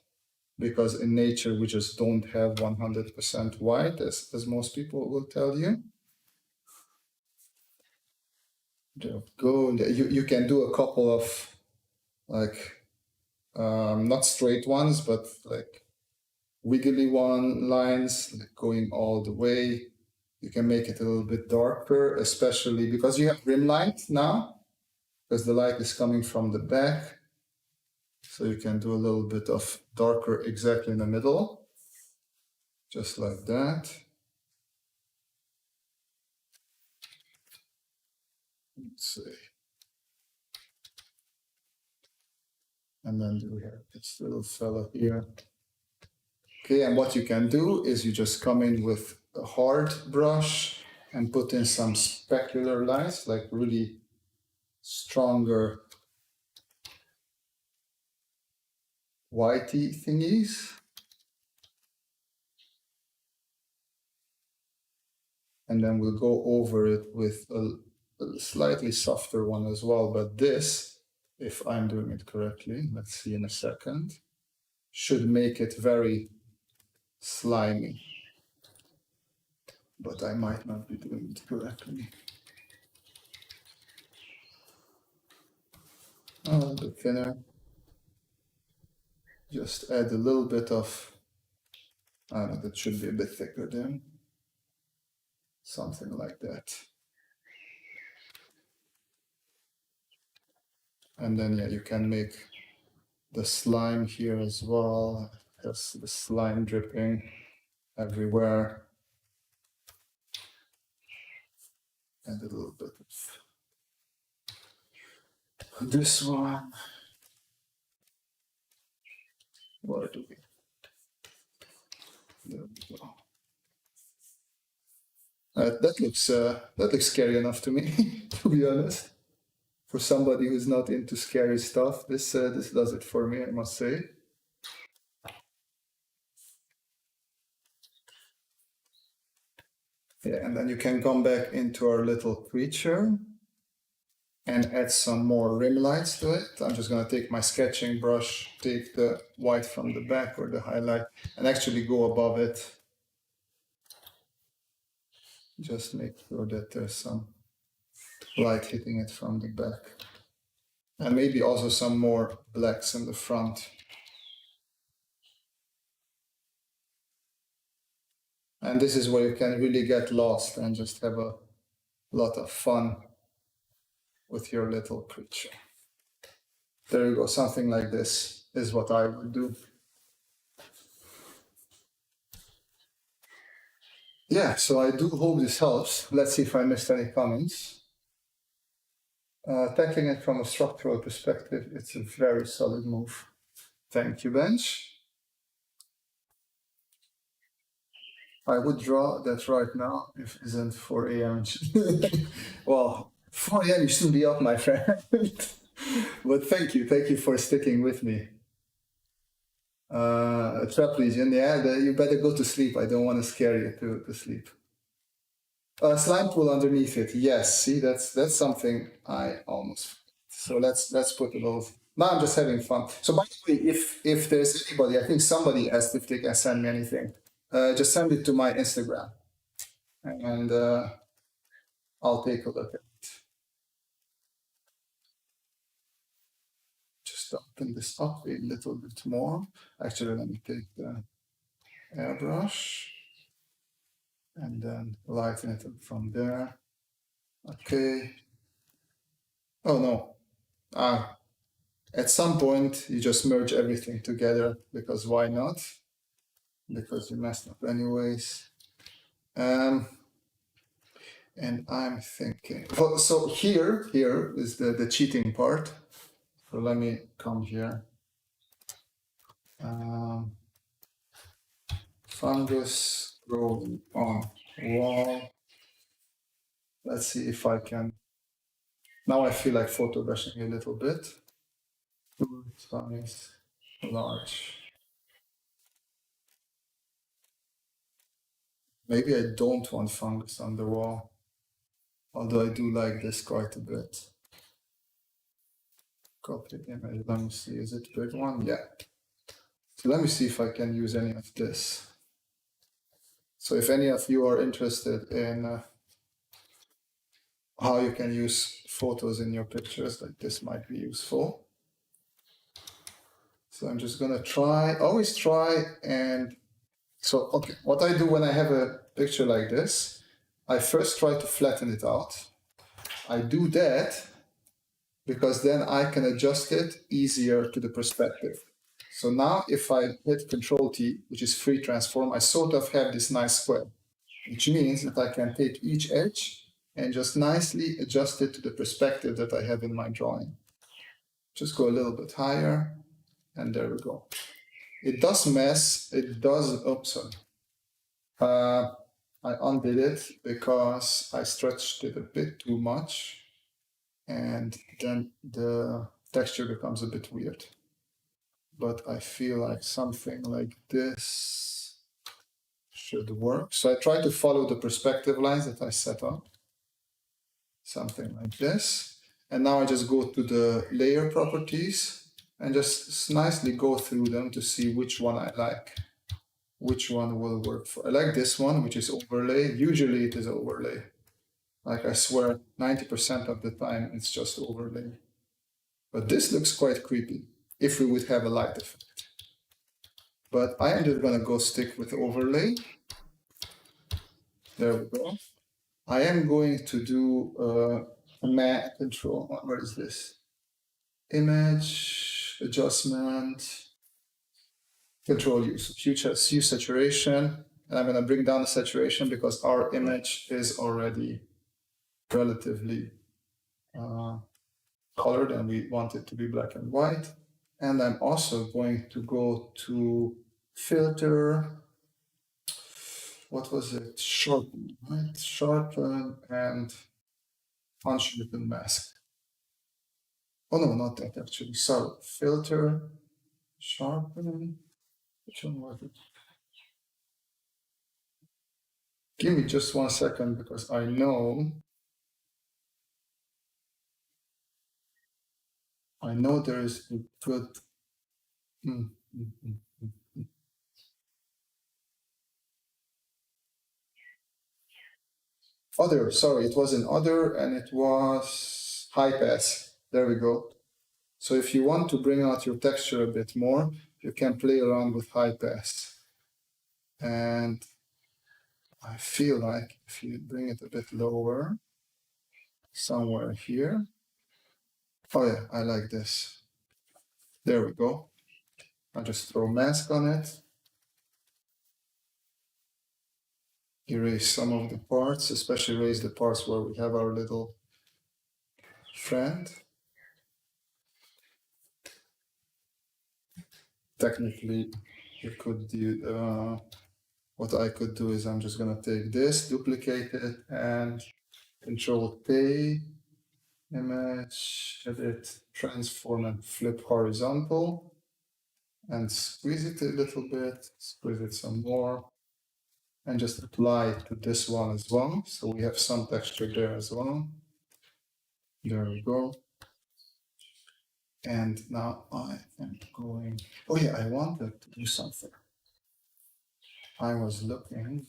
because in nature we just don't have 100% white, as most people will tell you. Go. You can do a couple of like not straight ones, but like wiggly lines, like going all the way. You can make it a little bit darker, especially because you have rim light now, because the light is coming from the back. So you can do a little bit of darker exactly in the middle, just like that. Let's see. And then we have this little fella here. Okay, and what you can do is you just come in with a hard brush and put in some specular lines, like really stronger whitey thingies. And then we'll go over it with a slightly softer one as well. But this, if I'm doing it correctly, let's see in a second, should make it very slimy. But I might not be doing it correctly. A little bit thinner. Just add a little bit of, I don't know, that should be a bit thicker then. Something like that. And then, yeah, you can make the slime here as well. There's the slime dripping everywhere. And a little bit of this one. Where do we? There we go. That looks scary enough to me, to be honest. For somebody who's not into scary stuff, this does it for me, I must say. Yeah, and then you can come back into our little creature and add some more rim lights to it. I'm just going to take my sketching brush, take the white from the back or the highlight, and actually go above it. Just make sure that there's some light hitting it from the back. And maybe also some more blacks in the front. And this is where you can really get lost and just have a lot of fun with your little creature. There you go, something like this is what I would do. Yeah, so I do hope this helps. Let's see if I missed any comments. Tackling it from a structural perspective, it's a very solid move. Thank you, Bench. I would draw that right now if it isn't 4 a.m. Well, 4 a.m. you shouldn't be up, my friend. But thank you for sticking with me. Trapezium, yeah, you better go to sleep. I don't want to scare you to sleep. Slime pool underneath it. Yes, see, that's something I almost. So let's put a little. Now I'm just having fun. So by the way, if there's anybody, I think somebody asked if they can send me anything. Just send it to my Instagram, and I'll take a look at it. Just open this up a little bit more. Actually, let me take the airbrush and then lighten it up from there. Okay. Oh no. At some point, you just merge everything together, because why not? Because you messed up anyways. And I'm thinking, so here is the cheating part. So let me come here. Fungus growing on wall. Let's see if I can. Now I feel like photo brushing a little bit. Size large. Maybe I don't want fungus on the wall, although I do like this quite a bit. Copy the image. Let me see. Is it big one? Yeah. So let me see if I can use any of this. So if any of you are interested in how you can use photos in your pictures, like this might be useful. So I'm just gonna try, always try. And so, okay, what I do when I have a picture like this, I first try to flatten it out. I do that because then I can adjust it easier to the perspective. So now if I hit Control T, which is free transform, I sort of have this nice square, which means that I can take each edge and just nicely adjust it to the perspective that I have in my drawing. Just go a little bit higher, and there we go. It does mess, it does, oops, sorry. I undid it because I stretched it a bit too much, and then the texture becomes a bit weird. But I feel like something like this should work. So I try to follow the perspective lines that I set up. Something like this. And now I just go to the layer properties and just nicely go through them to see which one I like, which one will work for. I like this one, which is overlay. Usually it is overlay. Like I swear, 90% of the time it's just overlay. But this looks quite creepy if we would have a light effect. But I am just gonna go stick with overlay. There we go. I am going to do a map control. Where is this? Image, adjustment, control use. Use saturation. And I'm gonna bring down the saturation because our image is already relatively colored and we want it to be black and white. And I'm also going to go to filter. What was it? Sharpen, right? Sharpen and unsharpen mask. Oh no, not that actually. Sorry. Filter, sharpen. Which one was it? Give me just 1 second because I know there is a good. Mm, mm, mm, mm. Other, sorry, it was in other and it was high pass. There we go. So if you want to bring out your texture a bit more, you can play around with high pass. And I feel like if you bring it a bit lower, somewhere here. Oh yeah, I like this. There we go. I'll just throw mask on it. Erase some of the parts, especially erase the parts where we have our little friend. Technically, you could do, what I could do is I'm just gonna take this, duplicate it, and Control T, image, edit, transform, and flip horizontal, and squeeze it a little bit, squeeze it some more, and just apply it to this one as well. So we have some texture there as well. There we go. And now I am going, oh yeah, I wanted to do something. I was looking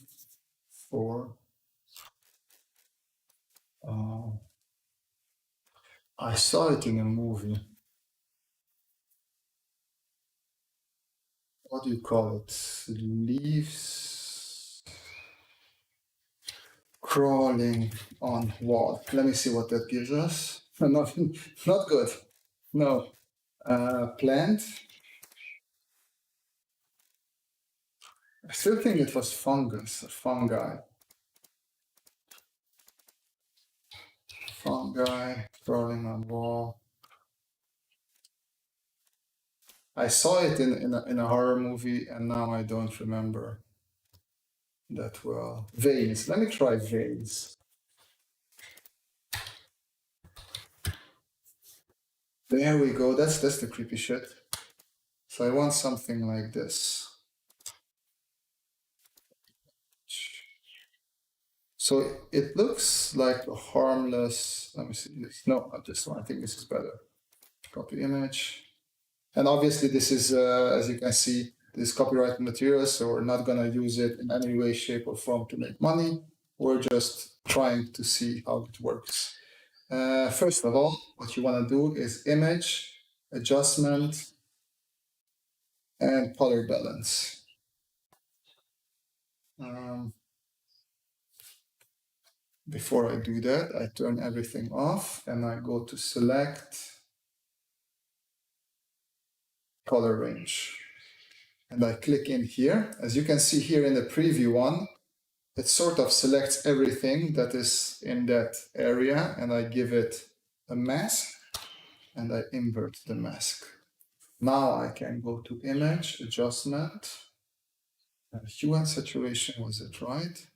for, I saw it in a movie. What do you call it? Leaves crawling on wall. Let me see what that gives us. Not, not good. No. Plant. I still think it was fungus, fungi. Fungi crawling on wall. I saw it in a horror movie and now I don't remember that well. Veins. Let me try veins. There we go. That's the creepy shit. So I want something like this. So it looks like a harmless, let me see this. No, not this one. I think this is better. Copy image. And obviously this is, as you can see, this copyright material, so we're not gonna use it in any way, shape or form to make money. We're just trying to see how it works. First of all, what you wanna do is image, adjustment, and color balance. Before I do that, I turn everything off and I go to select color range. And I click in here. As you can see here in the preview one, it sort of selects everything that is in that area and I give it a mask and I invert the mask. Now I can go to image, adjustment, hue and saturation, was it right?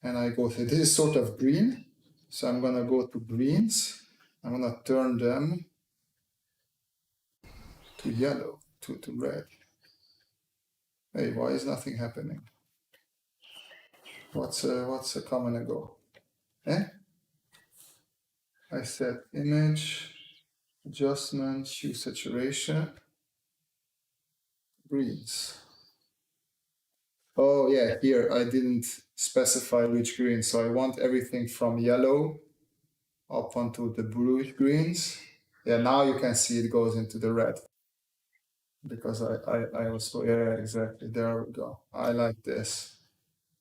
And I go to, this is sort of green. So I'm gonna go to greens. I'm gonna turn them to yellow, to red. Hey, why is nothing happening? What's a come and go? Eh? I said image, adjustment, hue saturation, greens. Oh yeah, here I didn't specify which green, so I want everything from yellow up onto the bluish greens. Yeah, now you can see it goes into the red. Because I also, yeah, exactly, there we go. I like this.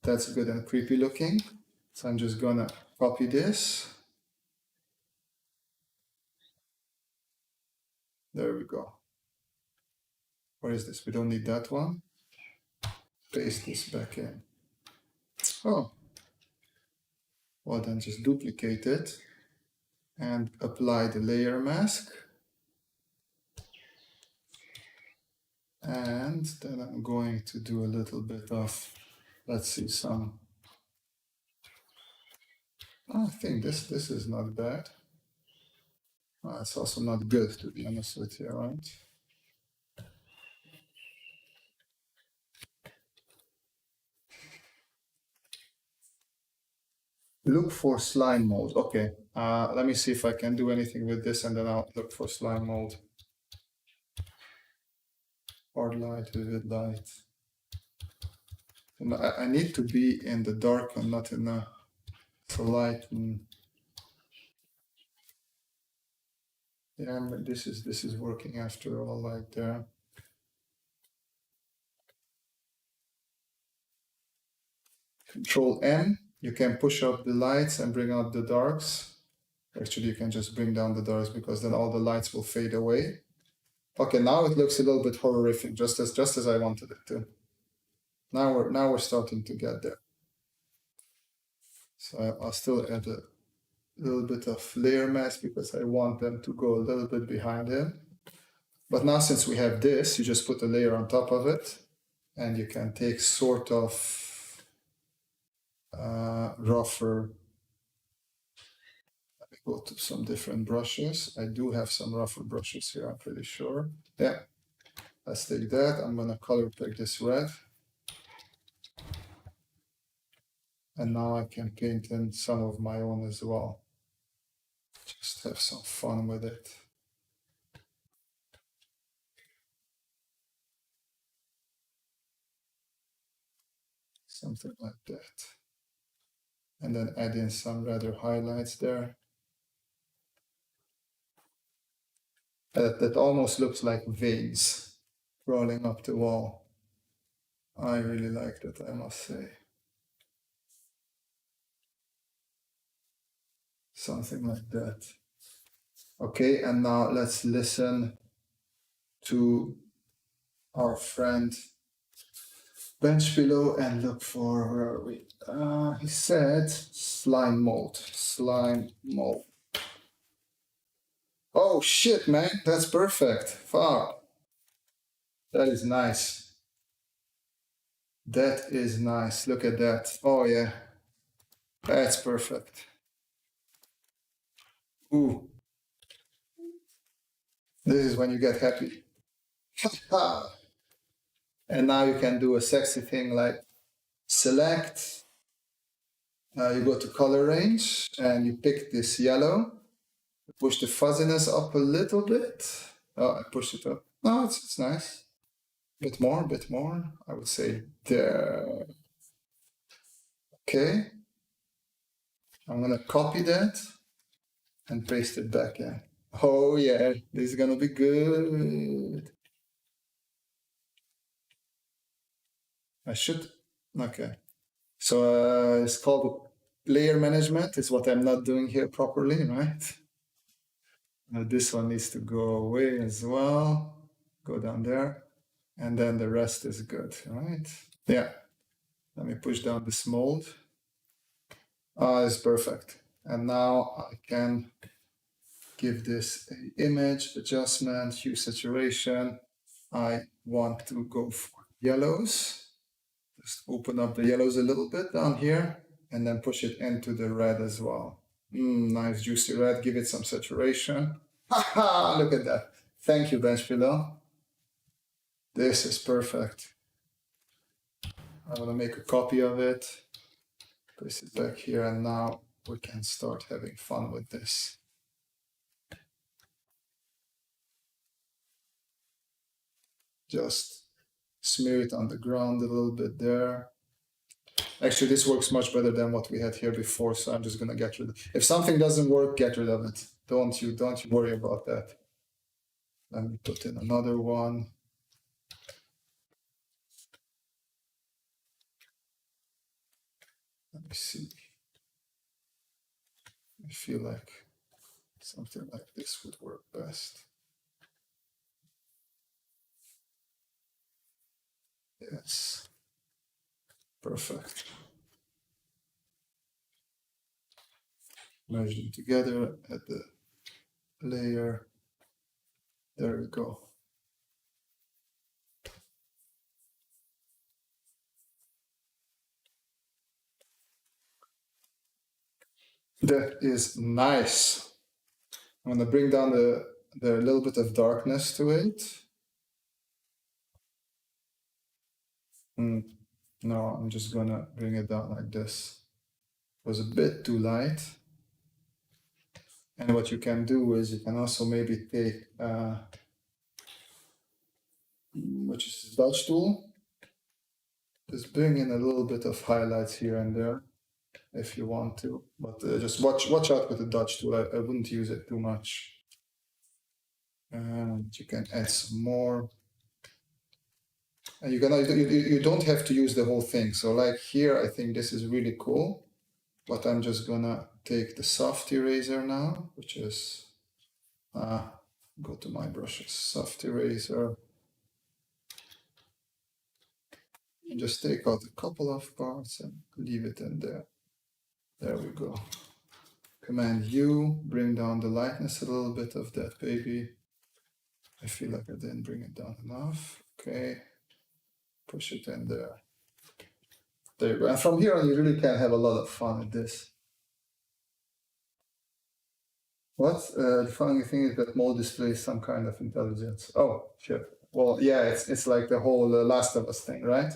That's good and creepy looking. So I'm just gonna copy this. There we go. Where is this? We don't need that one. Paste this back in. Oh, well then just duplicate it and apply the layer mask. And then I'm going to do a little bit of, let's see, some, I think this is not bad. It's also not good, to be honest with you, right? Look for slime mold. Okay, let me see if I can do anything with this and then I'll look for slime mold. Hard light, vivid light. And I need to be in the dark and not in the light. Yeah, but this is working after all, like there. Control N, you can push up the lights and bring out the darks. Actually, you can just bring down the darks because then all the lights will fade away. Okay, now it looks a little bit horrific, just as I wanted it to. Now we're starting to get there. So I'll still add a little bit of layer mask because I want them to go a little bit behind him. But now since we have this, you just put a layer on top of it and you can take sort of rougher. Let me go to some different brushes. I do have some rougher brushes here, I'm pretty sure. Yeah, let's take that. I'm gonna color pick this red. And now I can paint in some of my own as well. Just have some fun with it. Something like that. And then add in some rather highlights there. That almost looks like veins crawling up the wall. I really like that, I must say. Something like that. Okay, and now let's listen to our friend bench below and look for, where are we? He said slime mold. Slime mold. Oh shit, man, that's perfect. Fuck. That is nice. That is nice. Look at that. Oh yeah. That's perfect. Ooh. This is when you get happy. And now you can do a sexy thing like select You go to color range and you pick this yellow. Push the fuzziness up a little bit. Oh, I pushed it up. No, it's nice. Bit more, bit more. I would say there. Okay. I'm gonna copy that and paste it back in. Oh yeah, this is gonna be good. I should, okay. So it's called layer management. It's what I'm not doing here properly, right? Now this one needs to go away as well. Go down there. And then the rest is good, right? Yeah. Let me push down this mold. It's perfect. And now I can give this an image, adjustment, hue saturation. I want to go for yellows. Just open up the yellows a little bit down here and then push it into the red as well. Nice juicy red, give it some saturation. Haha, look at that. Thank you, Bench Below. This is perfect. I'm gonna make a copy of it, place it back here, and now we can start having fun with this. Just smear it on the ground a little bit there. Actually, this works much better than what we had here before, so I'm just gonna get rid of it. If something doesn't work, get rid of it. Don't you worry about that. Let me put in another one. Let me see. I feel like something like this would work best. Yes. Perfect. Merge them together at the layer. There we go. That is nice. I'm gonna bring down the little bit of darkness to it. No, I'm just gonna bring it down like this. It was a bit too light. And what you can do is you can also maybe take, which is the Dodge tool. Just bring in a little bit of highlights here and there if you want to, but just watch out with the Dodge tool. I wouldn't use it too much. And you can add some more. And you don't have to use the whole thing. So like here, I think this is really cool. But I'm just gonna take the soft eraser now, which is go to my brushes, soft eraser, and just take out a couple of parts and leave it in there. There we go. Command U, bring down the lightness a little bit of that baby. I feel like I didn't bring it down enough. Okay, push it in there. There you go. And from here on, you really can have a lot of fun with this. What? The funny thing is that mode displays some kind of intelligence. Oh, shit. Well, yeah, it's like the whole Last of Us thing, right?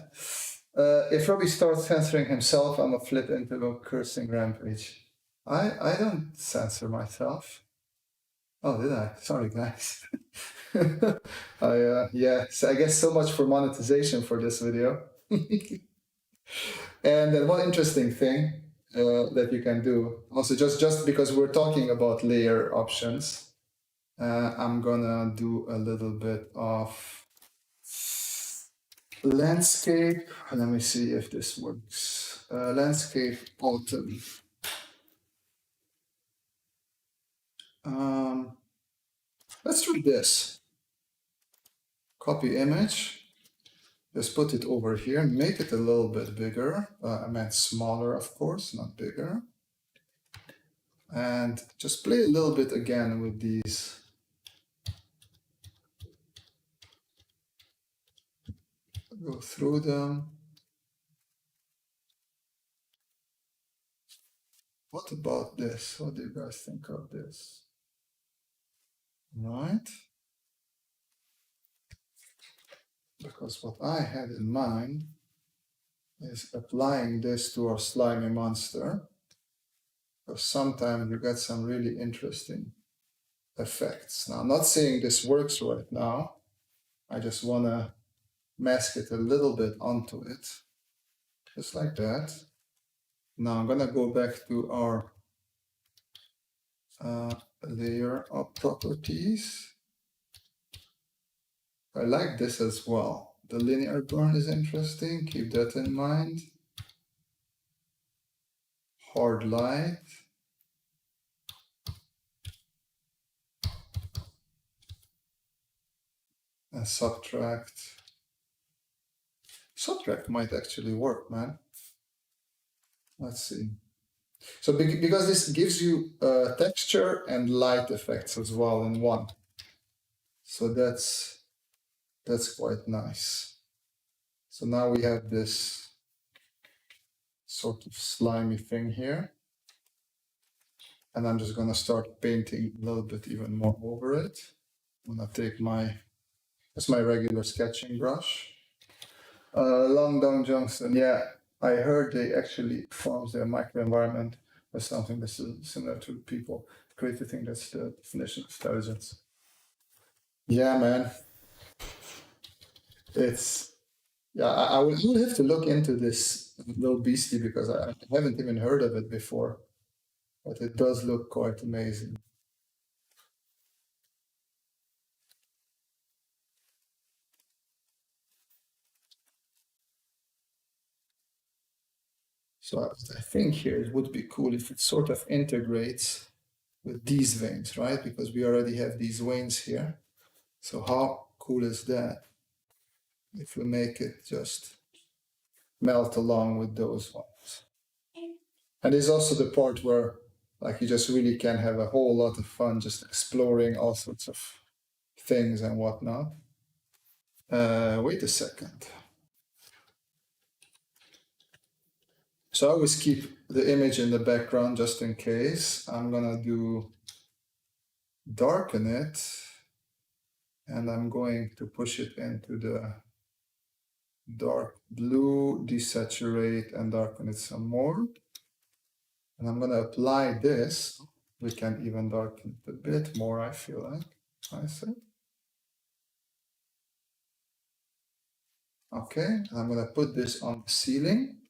If Robbie starts censoring himself, I'm gonna flip into a cursing rampage. I don't censor myself. Oh, did I? Sorry, guys. Yeah, so I guess so much for monetization for this video. And then one interesting thing that you can do, also just because we're talking about layer options, I'm gonna do a little bit of landscape. Let me see if this works. Landscape autumn. Let's try this. Copy image. Just put it over here, make it a little bit bigger. I meant smaller, of course, not bigger. And just play a little bit again with these. Go through them. What about this? What do you guys think of this? Right? Because what I had in mind is applying this to our slimy monster. Because sometimes you get some really interesting effects. Now, I'm not saying this works right now. I just want to mask it a little bit onto it, just like that. Now I'm going to go back to our layer of properties. I like this as well. The linear burn is interesting. Keep that in mind. Hard light. And subtract. Subtract might actually work, man. Let's see. So because this gives you texture and light effects as well in one. So that's quite nice. So now we have this sort of slimy thing here. And I'm just going to start painting a little bit even more over it. I'm going to take that's my regular sketching brush. Longdon Johnson, yeah, I heard they actually forms their microenvironment as something that's similar to people. Great to think that's the definition of intelligence. Yeah, man. It's, yeah, I would have to look into this little beastie because I haven't even heard of it before. But it does look quite amazing. So I think here it would be cool if it sort of integrates with these veins, right? Because we already have these veins here. So how cool is that if we make it just melt along with those ones? And there's also the part where like you just really can have a whole lot of fun just exploring all sorts of things and whatnot. Wait a second. So I always keep the image in the background just in case. I'm gonna do darken it, and I'm going to push it into the dark blue, desaturate and darken it some more. And I'm gonna apply this. We can even darken it a bit more, I feel like. I see. Okay, and I'm gonna put this on the ceiling.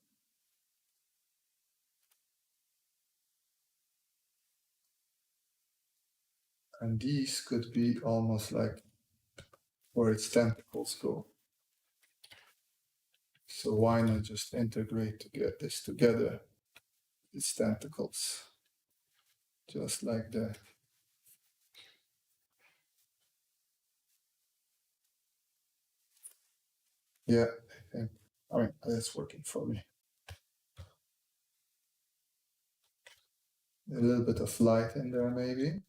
And these could be almost like where its tentacles go. So why not just integrate to get this together, its tentacles, just like that. Yeah, I mean, that's working for me. A little bit of light in there, maybe.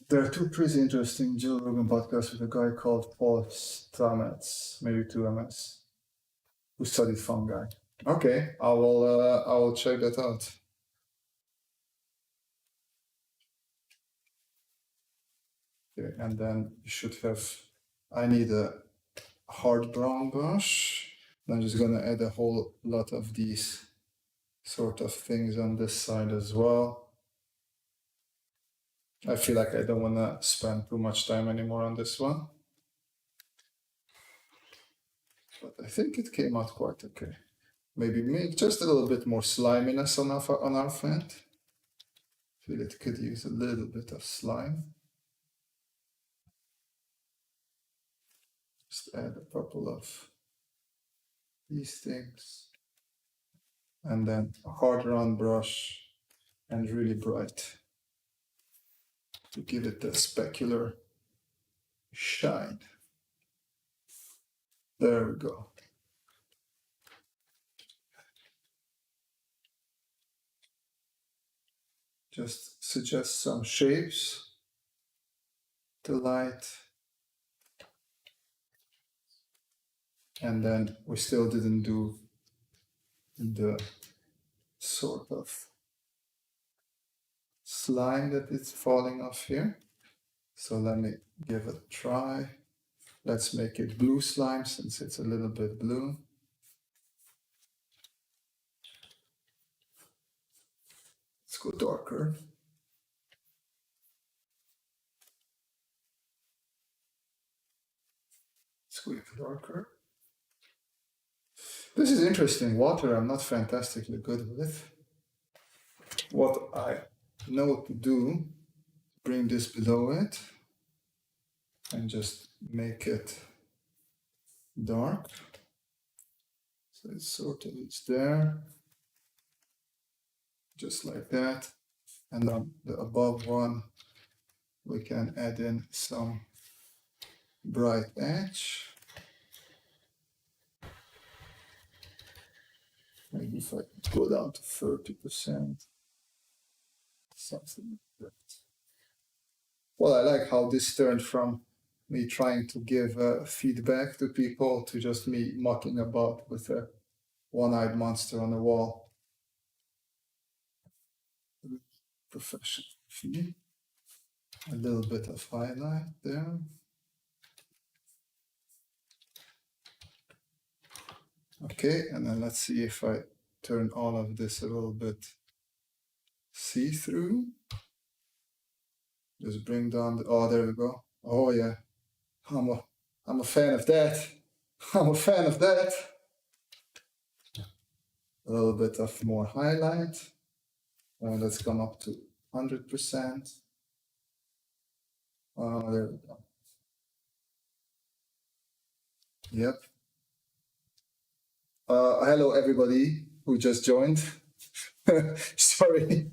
There are two pretty interesting Joe Rogan podcasts with a guy called Paul Stamets, maybe 2MS, who studied fungi. Okay, I will check that out. Okay, and then you should have, I need a hard brown brush. I'm just gonna add a whole lot of these sort of things on this side as well. I feel like I don't wanna spend too much time anymore on this one. But I think it came out quite okay. Maybe make just a little bit more sliminess on our fat. I feel it could use a little bit of slime. Just add a couple of these things. And then a hard round brush and really bright to give it the specular shine. There we go. Just suggest some shapes to light. And then we still didn't do the sort of slime that is falling off here. So let me give it a try. Let's make it blue slime since it's a little bit blue. Let's go darker. Let's go even darker. This is interesting. Water I'm not fantastically good with. What I know to do, bring this below it and just make it dark. So it's sort of, it's there, just like that. And on the above one, we can add in some bright edge. Maybe if I go down to 30%, something like that. Well, I like how this turned from me trying to give feedback to people to just me mucking about with a one-eyed monster on the wall. Professional feel. A little bit of highlight there. Okay, and then let's see if I turn all of this a little bit see-through. Just bring down the, oh, there we go. Oh yeah, I'm a fan of that. I'm a fan of that. A little bit of more highlight. Let's come up to 100%. There we go. Yep. Hello everybody who just joined. Sorry.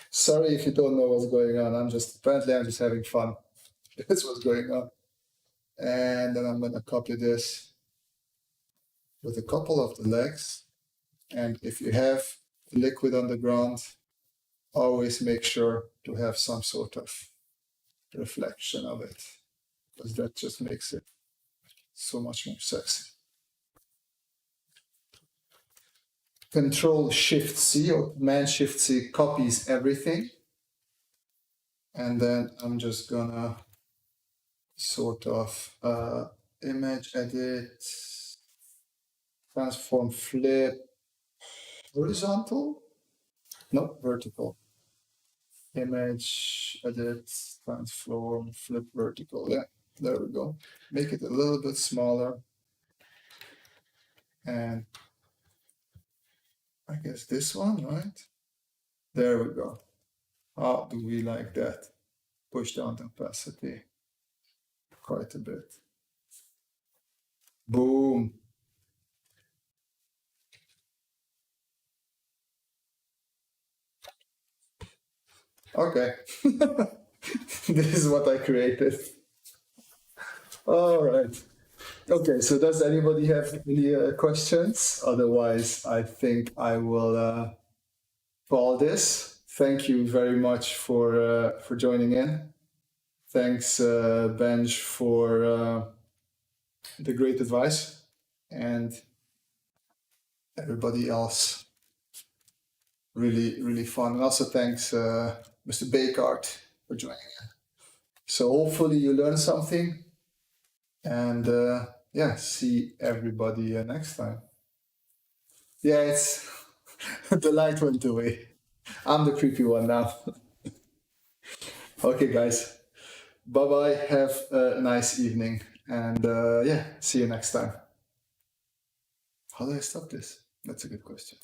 Sorry if you don't know what's going on. I'm just having fun. That's what's going on. And then I'm gonna copy this with a couple of the legs. And if you have liquid on the ground, always make sure to have some sort of reflection of it, because that just makes it so much more sexy. Control Shift C or Command Shift C copies everything. And then I'm just gonna sort of image edit, transform, flip, horizontal? No, vertical. Image, edit, transform, flip, vertical. Yeah, there we go. Make it a little bit smaller. And I guess this one, right? There we go. How do we like that? Push down the opacity quite a bit. Boom. Okay. This is what I created. All right. Okay, so does anybody have any questions? Otherwise, I think I will call this. Thank you very much for joining in. Thanks, Benj, for the great advice, and everybody else. Really, really fun. And also thanks, Mr. Bakart, for joining in. So hopefully you learned something, and yeah, see everybody next time. Yeah, it's the light went away. I'm the creepy one now. Okay, guys. Bye bye. Have a nice evening. And yeah, see you next time. How do I stop this? That's a good question.